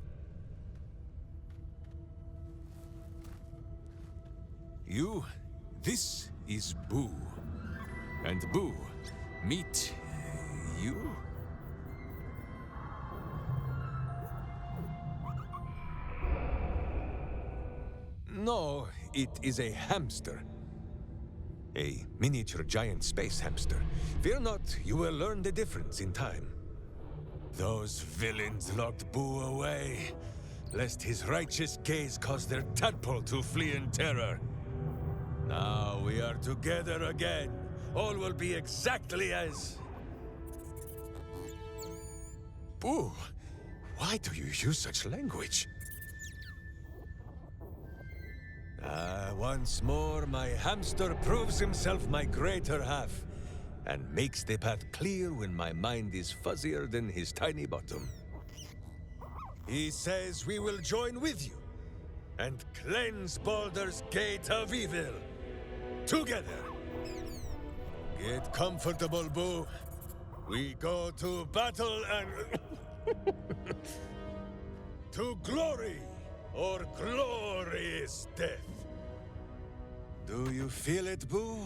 [SPEAKER 1] This is Boo. And Boo, meet you? No, it is a hamster. A miniature giant space hamster. Fear not, you will learn the difference in time. Those villains locked Boo away, lest his righteous gaze cause their tadpole to flee in terror. Now we are together again. All will be exactly as... Boo, why do you use such language? Once more, my hamster proves himself my greater half, and makes the path clear when my mind is fuzzier than his tiny bottom. He says we will join with you, and cleanse Baldur's gate of evil. Together. Get comfortable, Boo. We go to battle and... to glory, or glorious death. Do you feel it, Boo?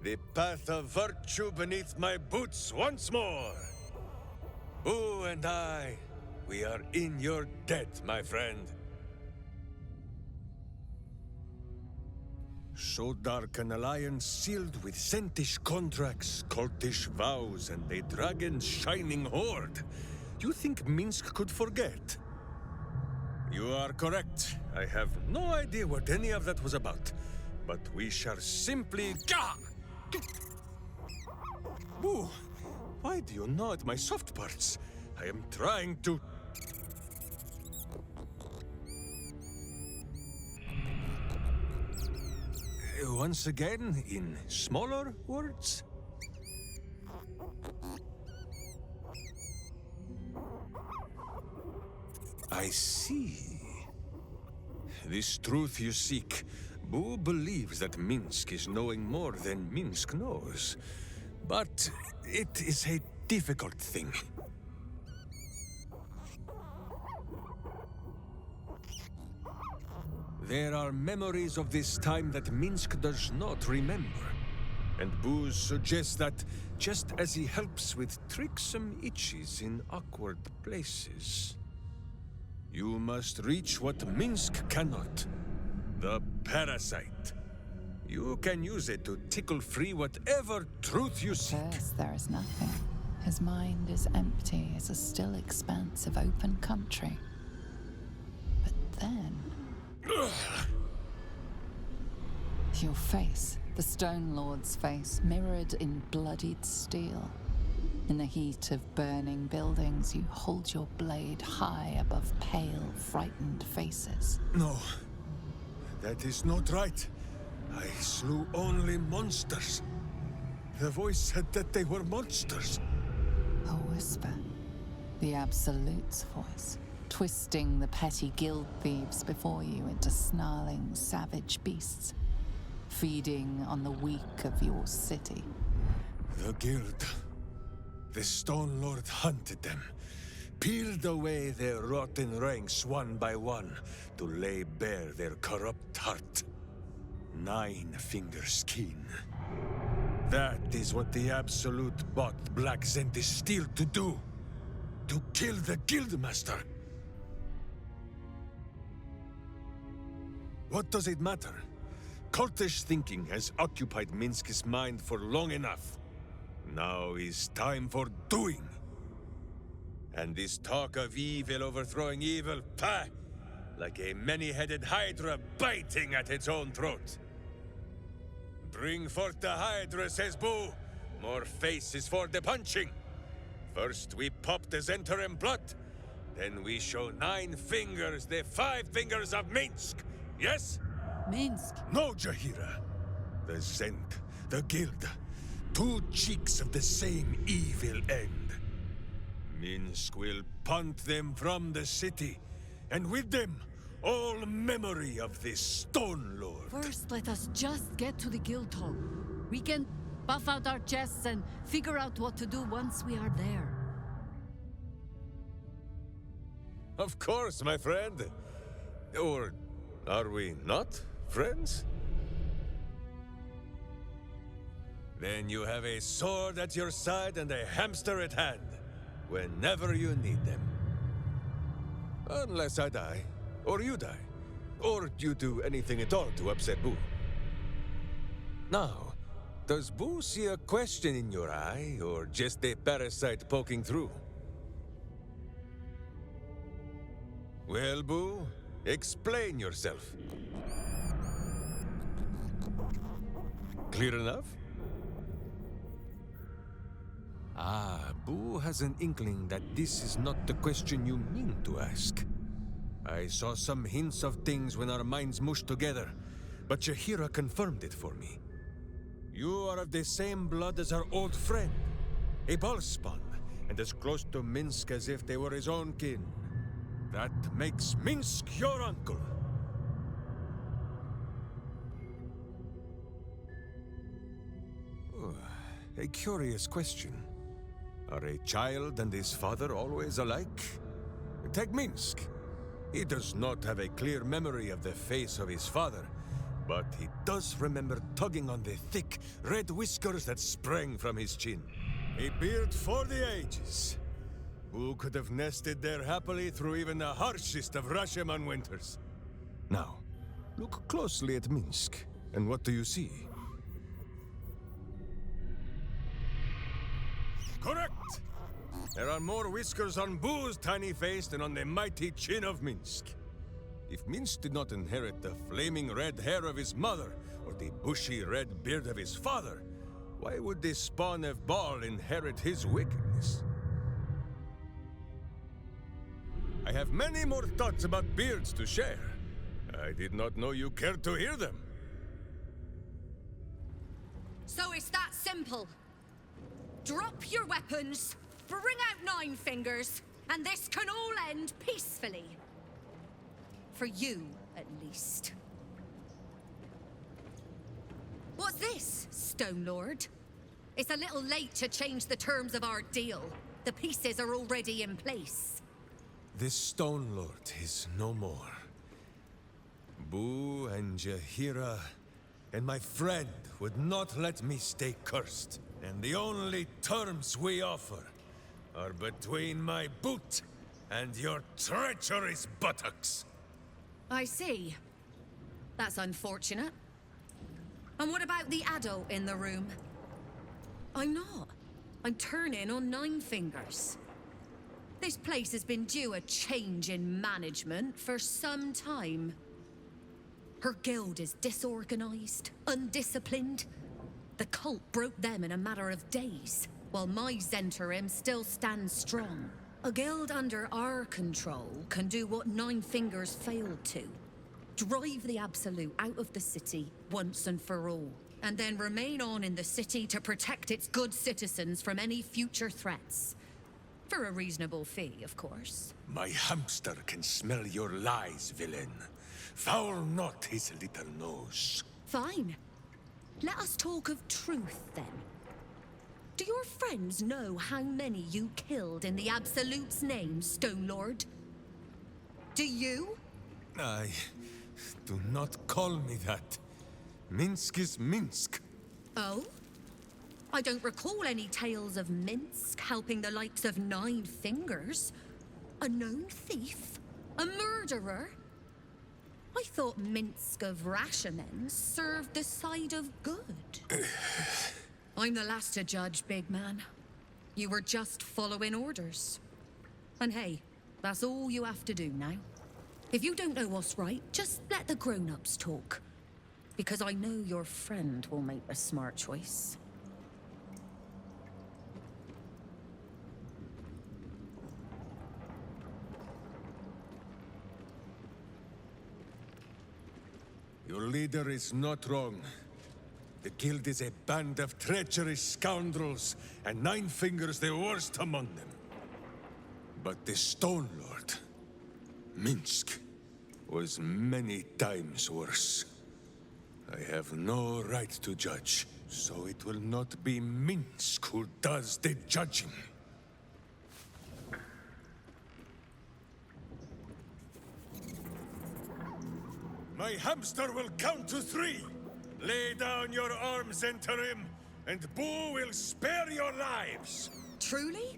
[SPEAKER 1] The path of virtue beneath my boots once more. Boo and I, we are in your debt, my friend. So dark an alliance sealed with Sentish contracts, cultish vows, and a dragon's shining horde. You think Minsk could forget? You are correct. I have no idea what any of that was about. But we shall simply... Boo! Why do you gnaw at my soft parts? I am trying to... Once again, in smaller words? I see. This truth you seek. Boo believes that Minsk is knowing more than Minsk knows. But it is a difficult thing. There are memories of this time that Minsk does not remember. And Boo suggests that, just as he helps with tricksome itches in awkward places, you must reach what Minsk cannot. The parasite. You can use it to tickle free whatever truth you seek.
[SPEAKER 4] First, there is nothing. His mind is empty as a still expanse of open country. But then... Your face, the Stone Lord's face, mirrored in bloodied steel. In the heat of burning buildings, you hold your blade high above pale, frightened faces.
[SPEAKER 1] No. That is not right. I slew only monsters. The voice said that they were monsters.
[SPEAKER 4] A whisper. The Absolute's voice, twisting the petty guild thieves before you into snarling, savage beasts, feeding on the weak of your city.
[SPEAKER 1] The guild. The Stone Lord hunted them, peeled away their rotten ranks one by one to lay bare their corrupt heart. 9 fingers keen. That is what the Absolute bought Black Zentish Steel to do. To kill the Guildmaster. What does it matter? Cultish thinking has occupied Minsk's mind for long enough. Now is time for doing. And this talk of evil overthrowing evil, pah! Like a many-headed hydra biting at its own throat. Bring forth the hydra, says Boo. More faces for the punching. First we pop the Zentarim blood, then we show 9 fingers, the 5 fingers of Minsk. Yes?
[SPEAKER 2] Minsk?
[SPEAKER 1] No, Jahira. The Zend, the Guild. 2 cheeks of the same evil end. Minsk will punt them from the city, and with them, all memory of this Stone Lord.
[SPEAKER 2] First, let us just get to the guild hall. We can buff out our chests and figure out what to do once we are there.
[SPEAKER 1] Of course, my friend. Or are we not friends? Then you have a sword at your side and a hamster at hand, whenever you need them. Unless I die, or you die. Or you do anything at all to upset Boo? Now, does Boo see a question in your eye, or just a parasite poking through? Well, Boo, explain yourself. Clear enough? Ah, Boo has an inkling that this is not the question you mean to ask. I saw some hints of things when our minds mushed together, but Jahira confirmed it for me. You are of the same blood as our old friend, a Ballspawn, and as close to Minsk as if they were his own kin. That makes Minsk your uncle. Oh, a curious question. Are a child and his father always alike? Take Minsk. He does not have a clear memory of the face of his father, but he does remember tugging on the thick, red whiskers that sprang from his chin. A beard for the ages. Who could have nested there happily through even the harshest of Rashomon winters? Now, look closely at Minsk, and what do you see? Correct! There are more whiskers on Boo's tiny face than on the mighty chin of Minsk. If Minsk did not inherit the flaming red hair of his mother, or the bushy red beard of his father, why would the spawn of Baal inherit his wickedness? I have many more thoughts about beards to share. I did not know you cared to hear them.
[SPEAKER 22] So it's that simple. Drop your weapons, bring out Nine Fingers, and this can all end peacefully. For you, at least. What's this, Stone Lord? It's a little late to change the terms of our deal. The pieces are already in place.
[SPEAKER 1] This Stone Lord is no more. Boo and Jahira and my friend would not let me stay cursed. And the only terms we offer are between my boot and your treacherous buttocks.
[SPEAKER 22] I see. That's unfortunate. And what about the adult in the room? I'm not. I'm turning on Nine Fingers. This place has been due a change in management for some time. Her guild is disorganized, undisciplined. The cult broke them in a matter of days, while my Zentarim still stands strong. A guild under our control can do what Nine Fingers failed to. Drive the Absolute out of the city once and for all, and then remain on in the city to protect its good citizens from any future threats. For a reasonable fee, of course.
[SPEAKER 1] My hamster can smell your lies, villain. Foul not his little nose.
[SPEAKER 22] Fine. Let us talk of truth, then. Do your friends know how many you killed in the Absolute's name, Stone Lord? Do you?
[SPEAKER 1] Do not call me that. Minsk is Minsk.
[SPEAKER 22] Oh? I don't recall any tales of Minsk helping the likes of Nine Fingers. A known thief? A murderer? I thought Minsk of Rashomon served the side of good. I'm the last to judge, big man. You were just following orders. And hey, that's all you have to do now. If you don't know what's right, just let the grown-ups talk. Because I know your friend will make a smart choice.
[SPEAKER 1] Your leader is not wrong. The guild is a band of treacherous scoundrels, and Nine Fingers the worst among them. But the Stone Lord, Minsk, was many times worse. I have no right to judge, so it will not be Minsk who does the judging. My hamster will count to 3. Lay down your arms, Interim, and Boo will spare your lives.
[SPEAKER 22] Truly?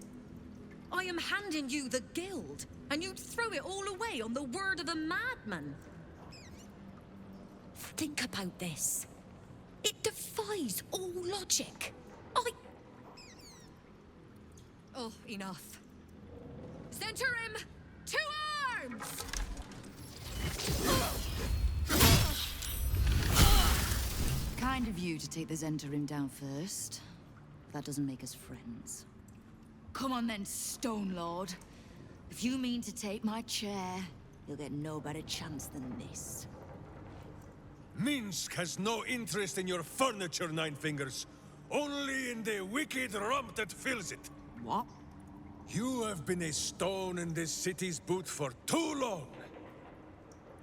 [SPEAKER 22] I am handing you the guild, and you'd throw it all away on the word of a madman.
[SPEAKER 21] Think about this. It defies all logic.
[SPEAKER 22] Oh, enough. Center him! To arms!
[SPEAKER 21] Kind of you to take the Zentarim down first. That doesn't make us friends. Come on then, Stone Lord. If you mean to take my chair, you'll get no better chance than this.
[SPEAKER 1] Minsk has no interest in your furniture, Nine Fingers. Only in the wicked rump that fills it.
[SPEAKER 21] What?
[SPEAKER 1] You have been a stone in this city's boot for too long.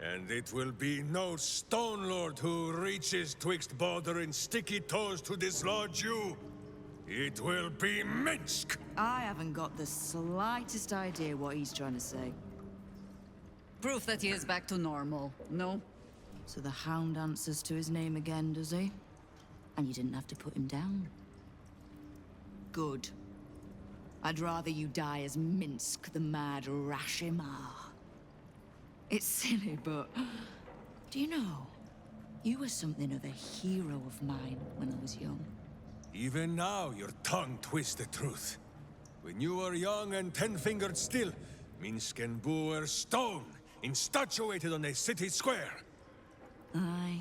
[SPEAKER 1] And it will be no Stone Lord who reaches twixt Baldur and sticky toes to dislodge you. It will be Minsk!
[SPEAKER 21] I haven't got the slightest idea what he's trying to say.
[SPEAKER 2] Proof that he is back to normal, no?
[SPEAKER 21] So the Hound answers to his name again, does he? And you didn't have to put him down. Good. I'd rather you die as Minsk, the mad Rashimar. It's silly, but... do you know? You were something of a hero of mine when I was young.
[SPEAKER 1] Even now, your tongue twists the truth. When you were young and ten-fingered still, Minsk and Boo were stone, instatuated on a city square.
[SPEAKER 21] Aye.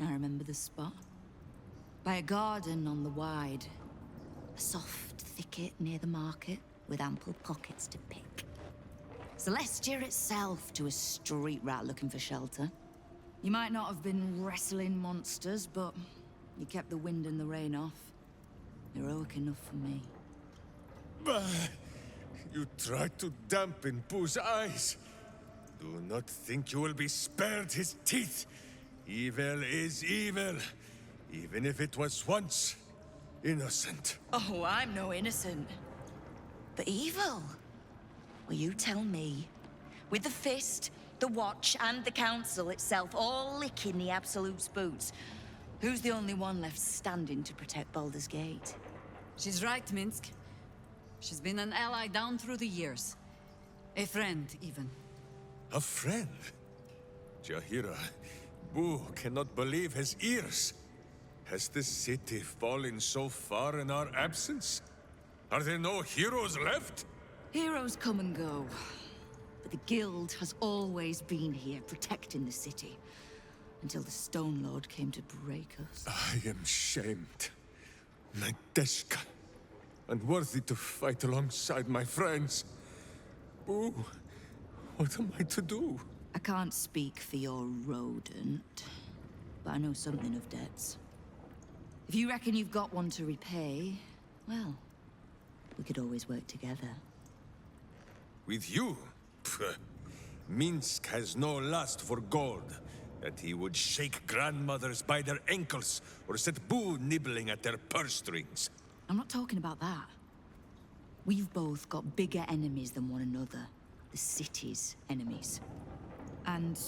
[SPEAKER 21] I remember the spot. By a garden on the Wide. A soft thicket near the market, with ample pockets to pick. Celestia itself to a street rat looking for shelter. You might not have been wrestling monsters, but you kept the wind and the rain off. Heroic enough for me.
[SPEAKER 1] Bah! You tried to dampen Boo's eyes. Do not think you will be spared his teeth. Evil is evil, even if it was once innocent.
[SPEAKER 21] Oh, I'm no innocent. But evil? Well, you tell me. With the Fist, the Watch, and the Council itself all licking the Absolute's boots, who's the only one left standing to protect Baldur's Gate?
[SPEAKER 2] She's right, Minsk. She's been an ally down through the years. A friend, even.
[SPEAKER 1] A friend? Jahira, Boo cannot believe his ears. Has the city fallen so far in our absence? Are there no heroes left?
[SPEAKER 21] Heroes come and go. But the Guild has always been here, protecting the city. Until the Stone Lord came to break us.
[SPEAKER 1] I am shamed. Nadeshka. Unworthy to fight alongside my friends. Boo, what am I to do?
[SPEAKER 21] I can't speak for your rodent, but I know something of debts. If you reckon you've got one to repay, well, we could always work together.
[SPEAKER 1] With you? Pfft. Minsk has no lust for gold. That he would shake grandmothers by their ankles, or set Boo nibbling at their purse strings.
[SPEAKER 21] I'm not talking about that. We've both got bigger enemies than one another. The city's enemies. And,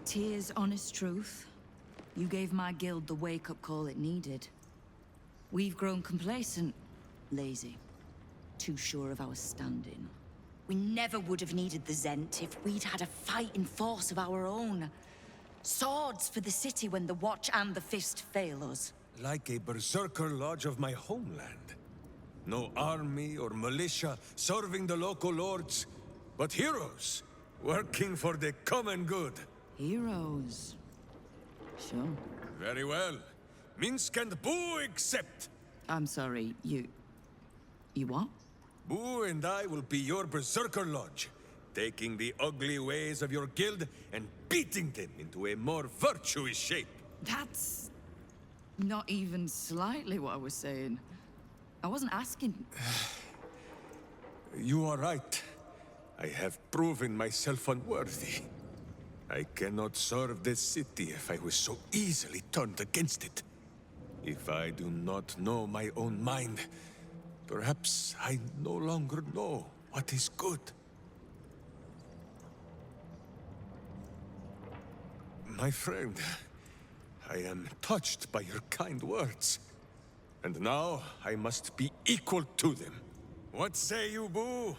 [SPEAKER 21] Tyr's honest truth, you gave my guild the wake-up call it needed. We've grown complacent, lazy, too sure of our standing. We never would have needed the Zent if we'd had a fighting force of our own. Swords for the city when the Watch and the Fist fail us.
[SPEAKER 1] Like a berserker lodge of my homeland. No army or militia serving the local lords, but heroes working for the common good.
[SPEAKER 21] Heroes? Sure.
[SPEAKER 1] Very well. Minsk and Boo accept.
[SPEAKER 21] I'm sorry, you what?
[SPEAKER 1] Boo and I will be your berserker lodge, taking the ugly ways of your guild and beating them into a more virtuous shape.
[SPEAKER 21] That's not even slightly what I was saying. I wasn't asking.
[SPEAKER 1] You are right. I have proven myself unworthy. I cannot serve this city if I was so easily turned against it. If I do not know my own mind, perhaps I no longer know what is good. My friend, I am touched by your kind words. And now I must be equal to them. What say you, Boo?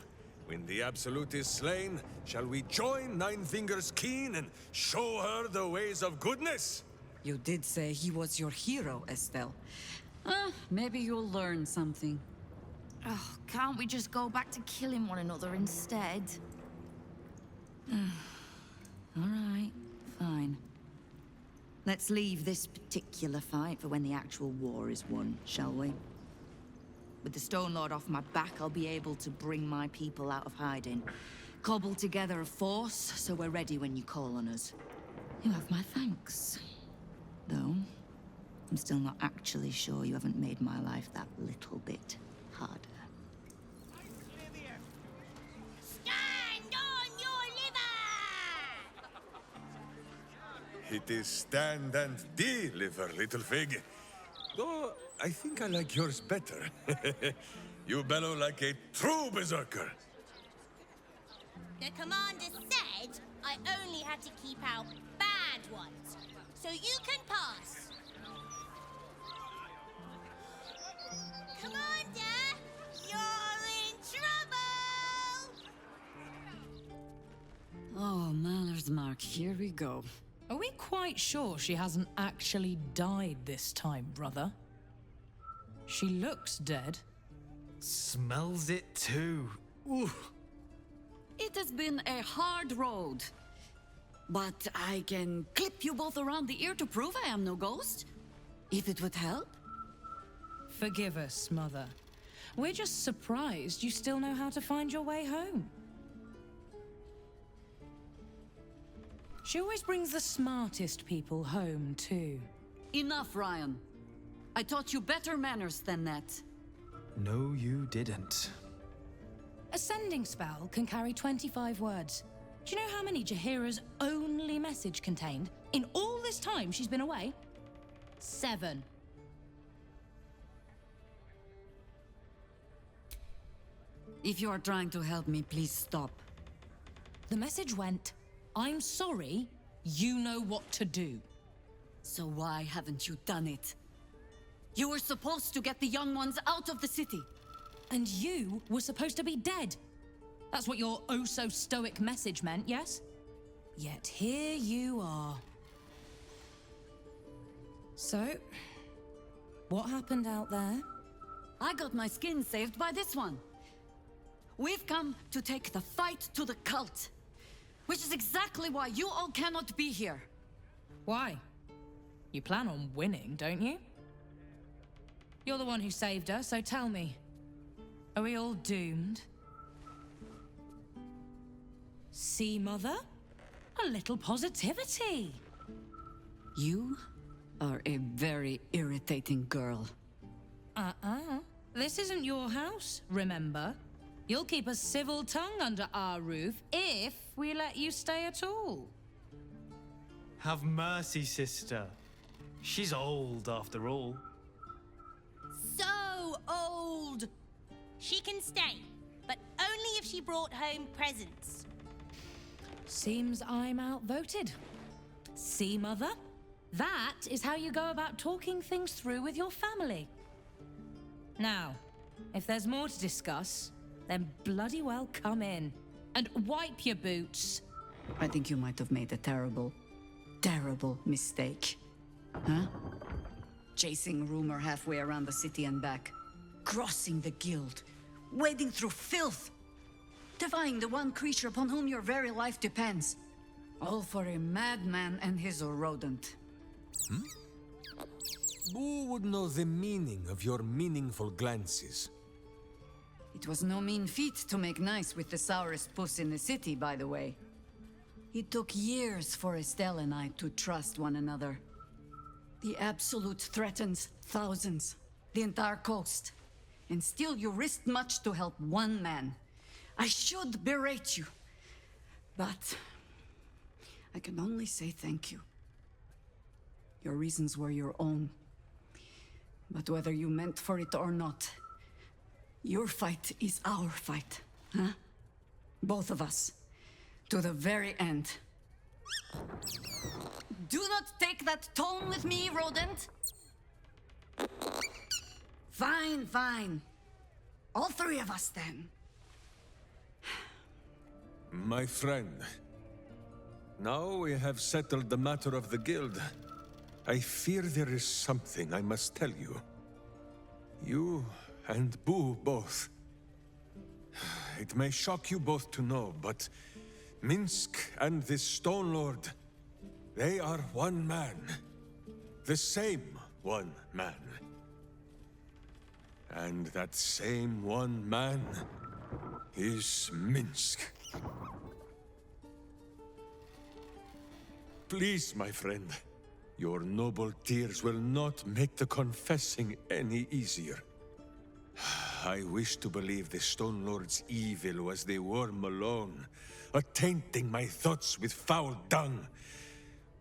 [SPEAKER 1] When the Absolute is slain, shall we join Nine Fingers Keen and show her the ways of goodness?
[SPEAKER 2] You did say he was your hero, Estelle. Maybe you'll learn something.
[SPEAKER 21] Oh, can't we just go back to killing one another instead? All right, fine. Let's leave this particular fight for when the actual war is won, shall we? With the Stone Lord off my back, I'll be able to bring my people out of hiding. Cobble together a force, so we're ready when you call on us. You have my thanks. Though, I'm still not actually sure you haven't made my life that little bit harder.
[SPEAKER 3] Stand on your liver!
[SPEAKER 1] It is stand and deliver, little fig. Though, I think I like yours better. You bellow like a true berserker.
[SPEAKER 3] The commander said I only had to keep out bad ones, so you can pass. Commander, you're in trouble!
[SPEAKER 2] Oh, Maller's Mark, here we go.
[SPEAKER 7] Are we quite sure she hasn't actually died this time, brother? She looks dead.
[SPEAKER 9] Smells it too. Ooh.
[SPEAKER 2] It has been a hard road. But I can clip you both around the ear to prove I am no ghost. If it would help.
[SPEAKER 7] Forgive us, Mother. We're just surprised you still know how to find your way home. She always brings the smartest people home, too.
[SPEAKER 2] Enough, Ryan. I taught you better manners than that.
[SPEAKER 9] No, you didn't.
[SPEAKER 7] A sending spell can carry 25 words. Do you know how many Jaheira's only message contained in all this time she's been away? 7.
[SPEAKER 2] If you are trying to help me, please stop.
[SPEAKER 7] The message went, I'm sorry, you know what to do.
[SPEAKER 2] So why haven't you done it? You were supposed to get the young ones out of the city.
[SPEAKER 7] And you were supposed to be dead. That's what your oh-so-stoic message meant, yes? Yet here you are. So, what happened out there?
[SPEAKER 2] I got my skin saved by this one. We've come to take the fight to the cult. Which is exactly why you all cannot be here.
[SPEAKER 7] Why? You plan on winning, don't you? You're the one who saved her, so tell me. Are we all doomed? See, Mother? A little positivity.
[SPEAKER 2] You are a very irritating girl.
[SPEAKER 7] This isn't your house, remember? You'll keep a civil tongue under our roof if we let you stay at all.
[SPEAKER 9] Have mercy, sister. She's old, after all.
[SPEAKER 3] So old! She can stay, but only if she brought home presents.
[SPEAKER 7] Seems I'm outvoted. See, Mother? That is how you go about talking things through with your family. Now, if there's more to discuss, then bloody well come in. And wipe your boots.
[SPEAKER 2] I think you might have made a terrible, terrible mistake. Huh? Chasing rumor halfway around the city and back. Crossing the guild. Wading through filth. Defying the one creature upon whom your very life depends. All for a madman and his rodent.
[SPEAKER 1] Who would know the meaning of your meaningful glances?
[SPEAKER 2] It was no mean feat to make nice with the sourest puss in the city, by the way. It took years for Estelle and I to trust one another. The Absolute threatens thousands, the entire coast. And still you risked much to help one man. I should berate you. But I can only say thank you. Your reasons were your own. But whether you meant for it or not, your fight is our fight, huh? Both of us. To the very end. Do not take that tone with me, rodent! Fine, fine. All three of us, then.
[SPEAKER 1] My friend, now we have settled the matter of the guild. I fear there is something I must tell you. You and Boo both. It may shock you both to know, but Minsk and this Stone Lord, they are one man. The same one man. And that same one man is Minsk. Please, my friend, your noble tears will not make the confessing any easier. I wish to believe the Stone Lord's evil was the worm alone, tainting my thoughts with foul dung.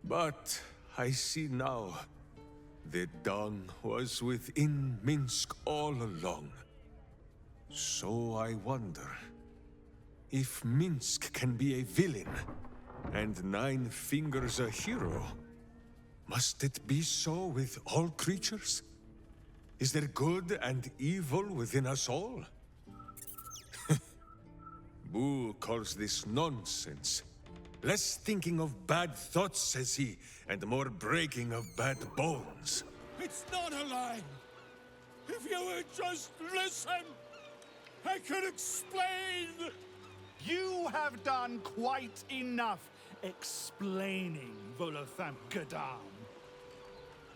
[SPEAKER 1] But I see now, the dung was within Minsk all along. So I wonder, if Minsk can be a villain, and Nine Fingers a hero, must it be so with all creatures? Is there good and evil within us all? Boo calls this nonsense. Less thinking of bad thoughts, says he, and more breaking of bad bones.
[SPEAKER 8] It's not a lie. If you would just listen, I could explain.
[SPEAKER 10] You have done quite enough explaining, Volothamp Gadam.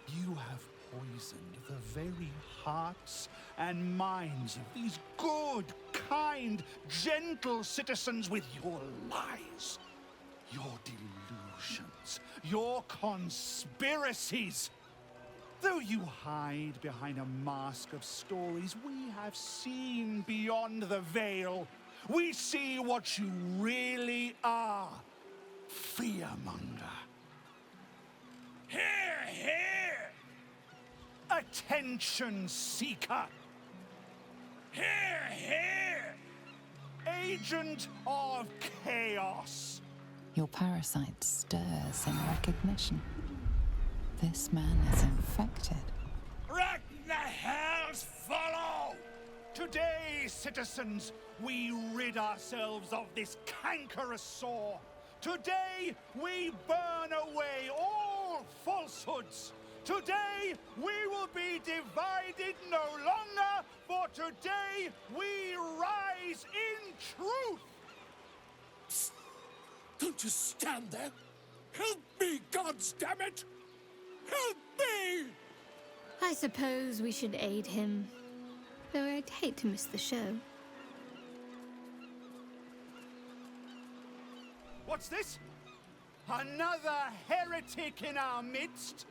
[SPEAKER 10] You have poisoned the very hearts and minds of these good, kind, gentle citizens with your lies, your delusions, your conspiracies. Though you hide behind a mask of stories, we have seen beyond the veil. We see what you really are. Fearmonger. Here, here! Attention seeker. Here, here! Agent of chaos.
[SPEAKER 4] Your parasite stirs in recognition. This man is infected.
[SPEAKER 10] Let the hells follow! Today, citizens, we rid ourselves of this cankerous sore. Today, we burn away all falsehoods. Today, we will be divided no longer, for today, we rise in truth.
[SPEAKER 8] Psst. Don't just stand there. Help me, goddammit! Help me!
[SPEAKER 23] I suppose we should aid him, though I'd hate to miss the show.
[SPEAKER 10] What's this? Another heretic in our midst?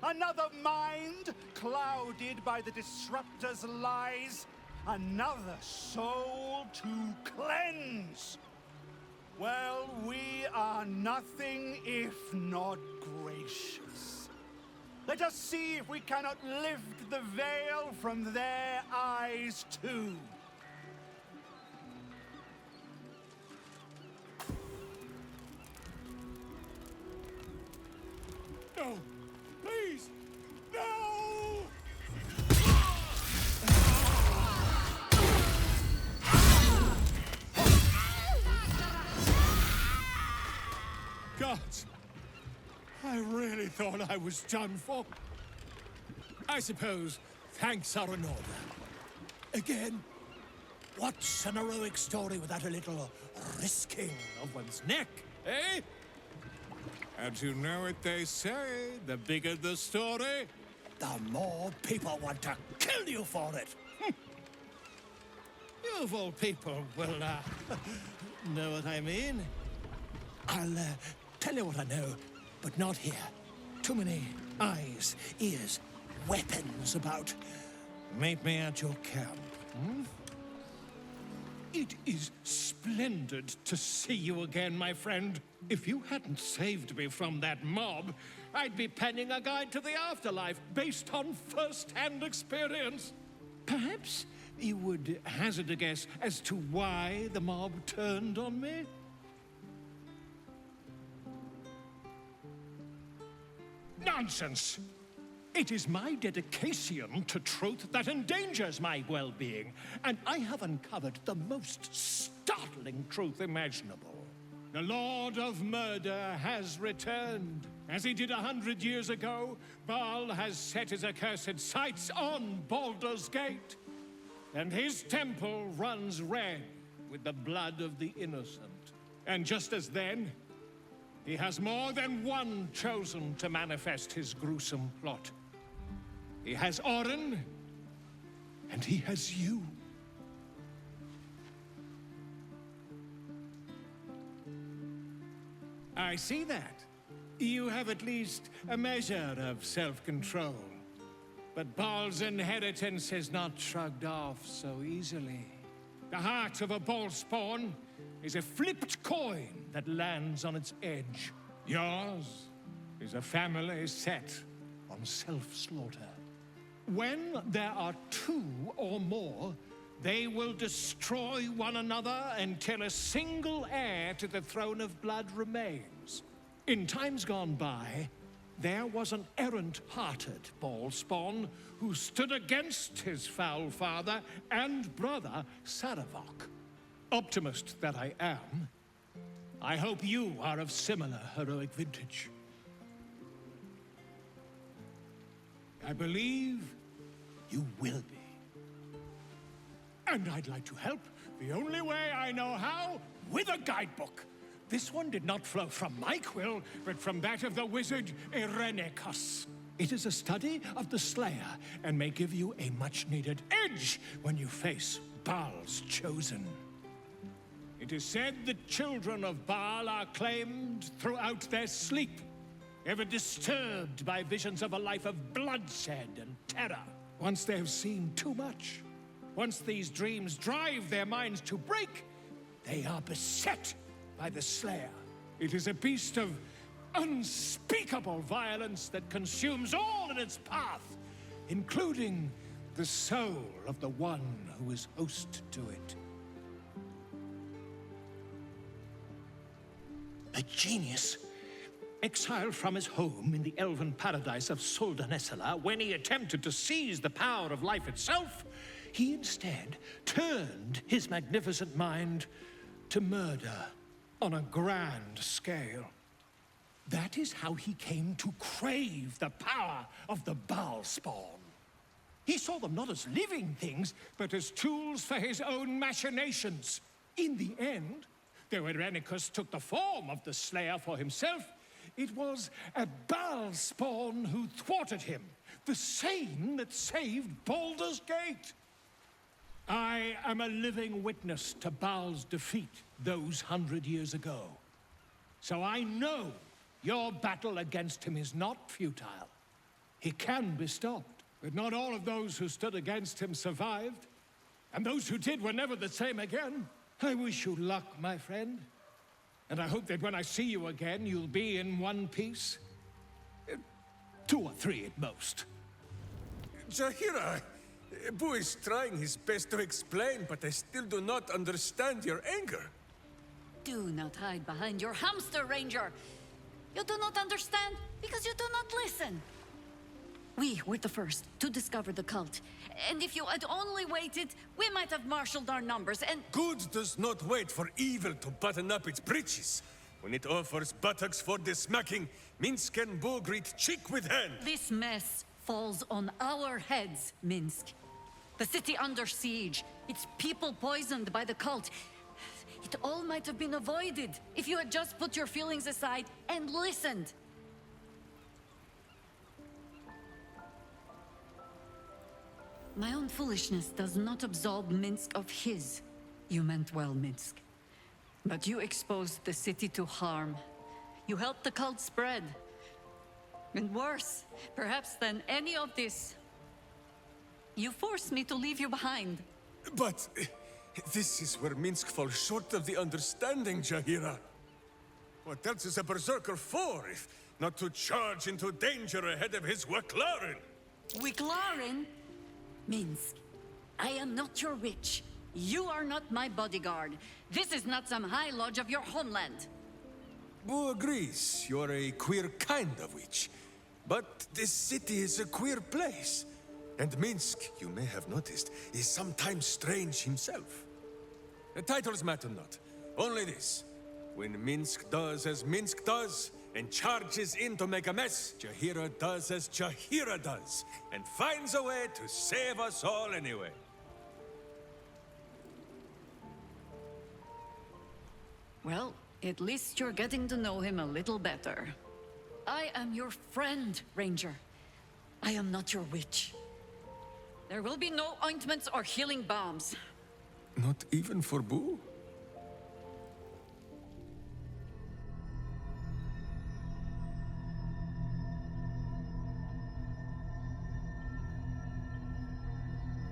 [SPEAKER 10] Another mind clouded by the Disruptor's lies? Another soul to cleanse? Well, we are nothing if not gracious. Let us see if we cannot lift the veil from their eyes too.
[SPEAKER 8] No! Please! No! Gods! I really thought I was done for. I suppose thanks are in order. Again, what's an heroic story without a little risking of one's neck, eh? And you know what they say, the bigger the story, the more people want to kill you for it. You of all people will, know what I mean. I'll, tell you what I know, but not here. Too many eyes, ears, weapons about. Meet me at your camp, hmm? It is splendid to see you again, my friend. If you hadn't saved me from that mob, I'd be penning a guide to the afterlife based on first-hand experience. Perhaps you would hazard a guess as to why the mob turned on me? Nonsense! It is my dedication to truth that endangers my well-being, and I have uncovered the most startling truth imaginable. The Lord of Murder has returned. As he did 100 years ago, Baal has set his accursed sights on Baldur's Gate. And his temple runs red with the blood of the innocent. And just as then, he has more than one chosen to manifest his gruesome plot. He has Orin, and he has you. I see that. You have at least a measure of self-control. But Baal's inheritance is not shrugged off so easily. The heart of a Baal spawn is a flipped coin that lands on its edge. Yours is a family set on self-slaughter. When there are two or more, they will destroy one another until a single heir to the throne of blood remains. In times gone by, there was an errant-hearted Baal spawn who stood against his foul father and brother, Saravok. Optimist that I am, I hope you are of similar heroic vintage. I believe you will be. And I'd like to help the only way I know how, with a guidebook. This one did not flow from my quill, but from that of the wizard Irenicus. It is a study of the Slayer, and may give you a much-needed edge when you face Baal's chosen. It is said the children of Baal are claimed throughout their sleep, ever disturbed by visions of a life of bloodshed and terror. Once they have seen too much, once these dreams drive their minds to break, they are beset by the Slayer. It is a beast of unspeakable violence that consumes all in its path, including the soul of the one who is host to it. A genius, exiled from his home in the elven paradise of Soldanessala, when he attempted to seize the power of life itself, he instead turned his magnificent mind to murder on a grand scale. That is how he came to crave the power of the Baal spawn. He saw them not as living things, but as tools for his own machinations. In the end, though Irenicus took the form of the Slayer for himself, it was a Baal spawn who thwarted him, the same that saved Baldur's Gate. I am a living witness to Baal's defeat those 100 years ago. So I know your battle against him is not futile. He can be stopped, but not all of those who stood against him survived. And those who did were never the same again. I wish you luck, my friend. And I hope that when I see you again, you'll be in one piece. 2 or 3 at most.
[SPEAKER 1] Jaheira, Boo is trying his best to explain, but I still do not understand your anger.
[SPEAKER 2] Do not hide behind your hamster, Ranger. You do not understand because you do not listen. We were the first to discover the cult. And if you had only waited, we might have marshaled our numbers and—
[SPEAKER 1] Good does not wait for evil to button up its breeches. When it offers buttocks for the smacking, Minsk and Boo greet cheek with hand.
[SPEAKER 2] This mess falls on our heads, Minsk. The city under siege, its people poisoned by the cult. It all might have been avoided if you had just put your feelings aside and listened. My own foolishness does not absolve Minsk of his. You meant well, Minsk. But you exposed the city to harm. You helped the cult spread. And worse, perhaps than any of this, you forced me to leave you behind.
[SPEAKER 1] But this is where Minsk falls short of the understanding, Jaheira. What else is a berserker for, if not to charge into danger ahead of his Waclaren?
[SPEAKER 2] Waclaren? Minsk, I am not your witch. You are not my bodyguard. This is not some high lodge of your homeland.
[SPEAKER 1] Boo agrees. You're a queer kind of witch. But this city is a queer place. And Minsk, you may have noticed, is sometimes strange himself. The titles matter not. Only this. When Minsk does as Minsk does, and charges in to make a mess, Jahira does as Jahira does, and finds a way to save us all anyway.
[SPEAKER 2] Well, at least you're getting to know him a little better. I am your friend, Ranger. I am not your witch. There will be no ointments or healing balms.
[SPEAKER 1] Not even for Boo?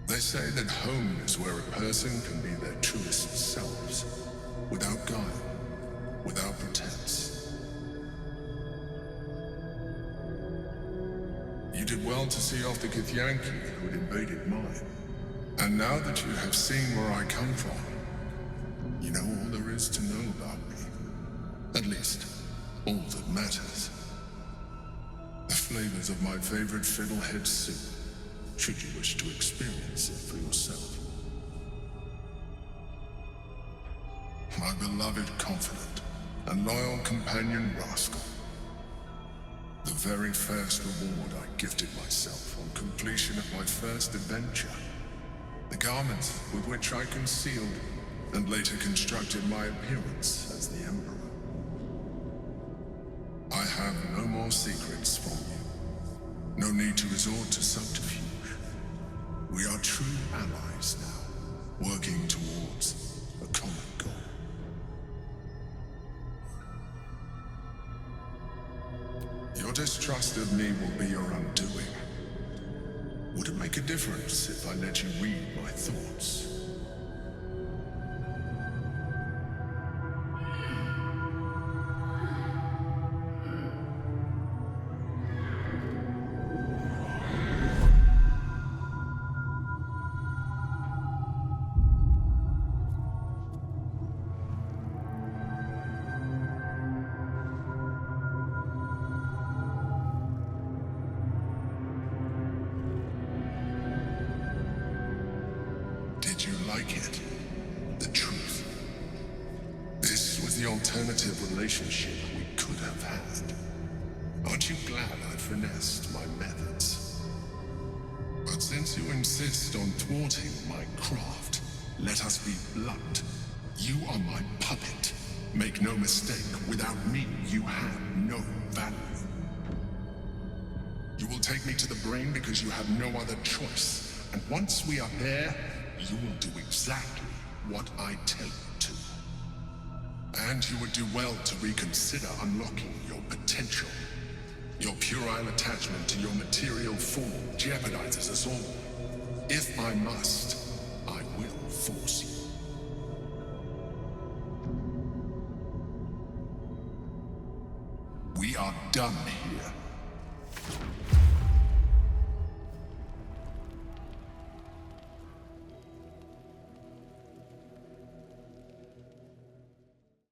[SPEAKER 5] They say that home is where a person can be their truest selves, without guile, without pretense. You did well to see off the Githyanki who had invaded mine. And now that you have seen where I come from, you know all there is to know about me. At least, all that matters. The flavors of my favorite fiddlehead soup, should you wish to experience it for yourself. My beloved confidant and loyal companion Rascal. The very first reward I gifted myself on completion of my first adventure. The garments with which I concealed and later constructed my appearance as the Emperor. I have no more secrets from you. No need to resort to subterfuge. We are true allies now, working towards a common goal. Your distrust of me will be your undoing. Would it make a difference if I let you read my thoughts? Did you like it? The truth. This was the alternative relationship we could have had. Aren't you glad I finessed my methods? But since you insist on thwarting my craft, let us be blunt. You are my puppet. Make no mistake, without me, you have no value. You will take me to the brain because you have no other choice. And once we are there, you will do exactly what I tell you to. And you would do well to reconsider unlocking your potential. Your puerile attachment to your material form jeopardizes us all. If I must, I will force you. We are done here.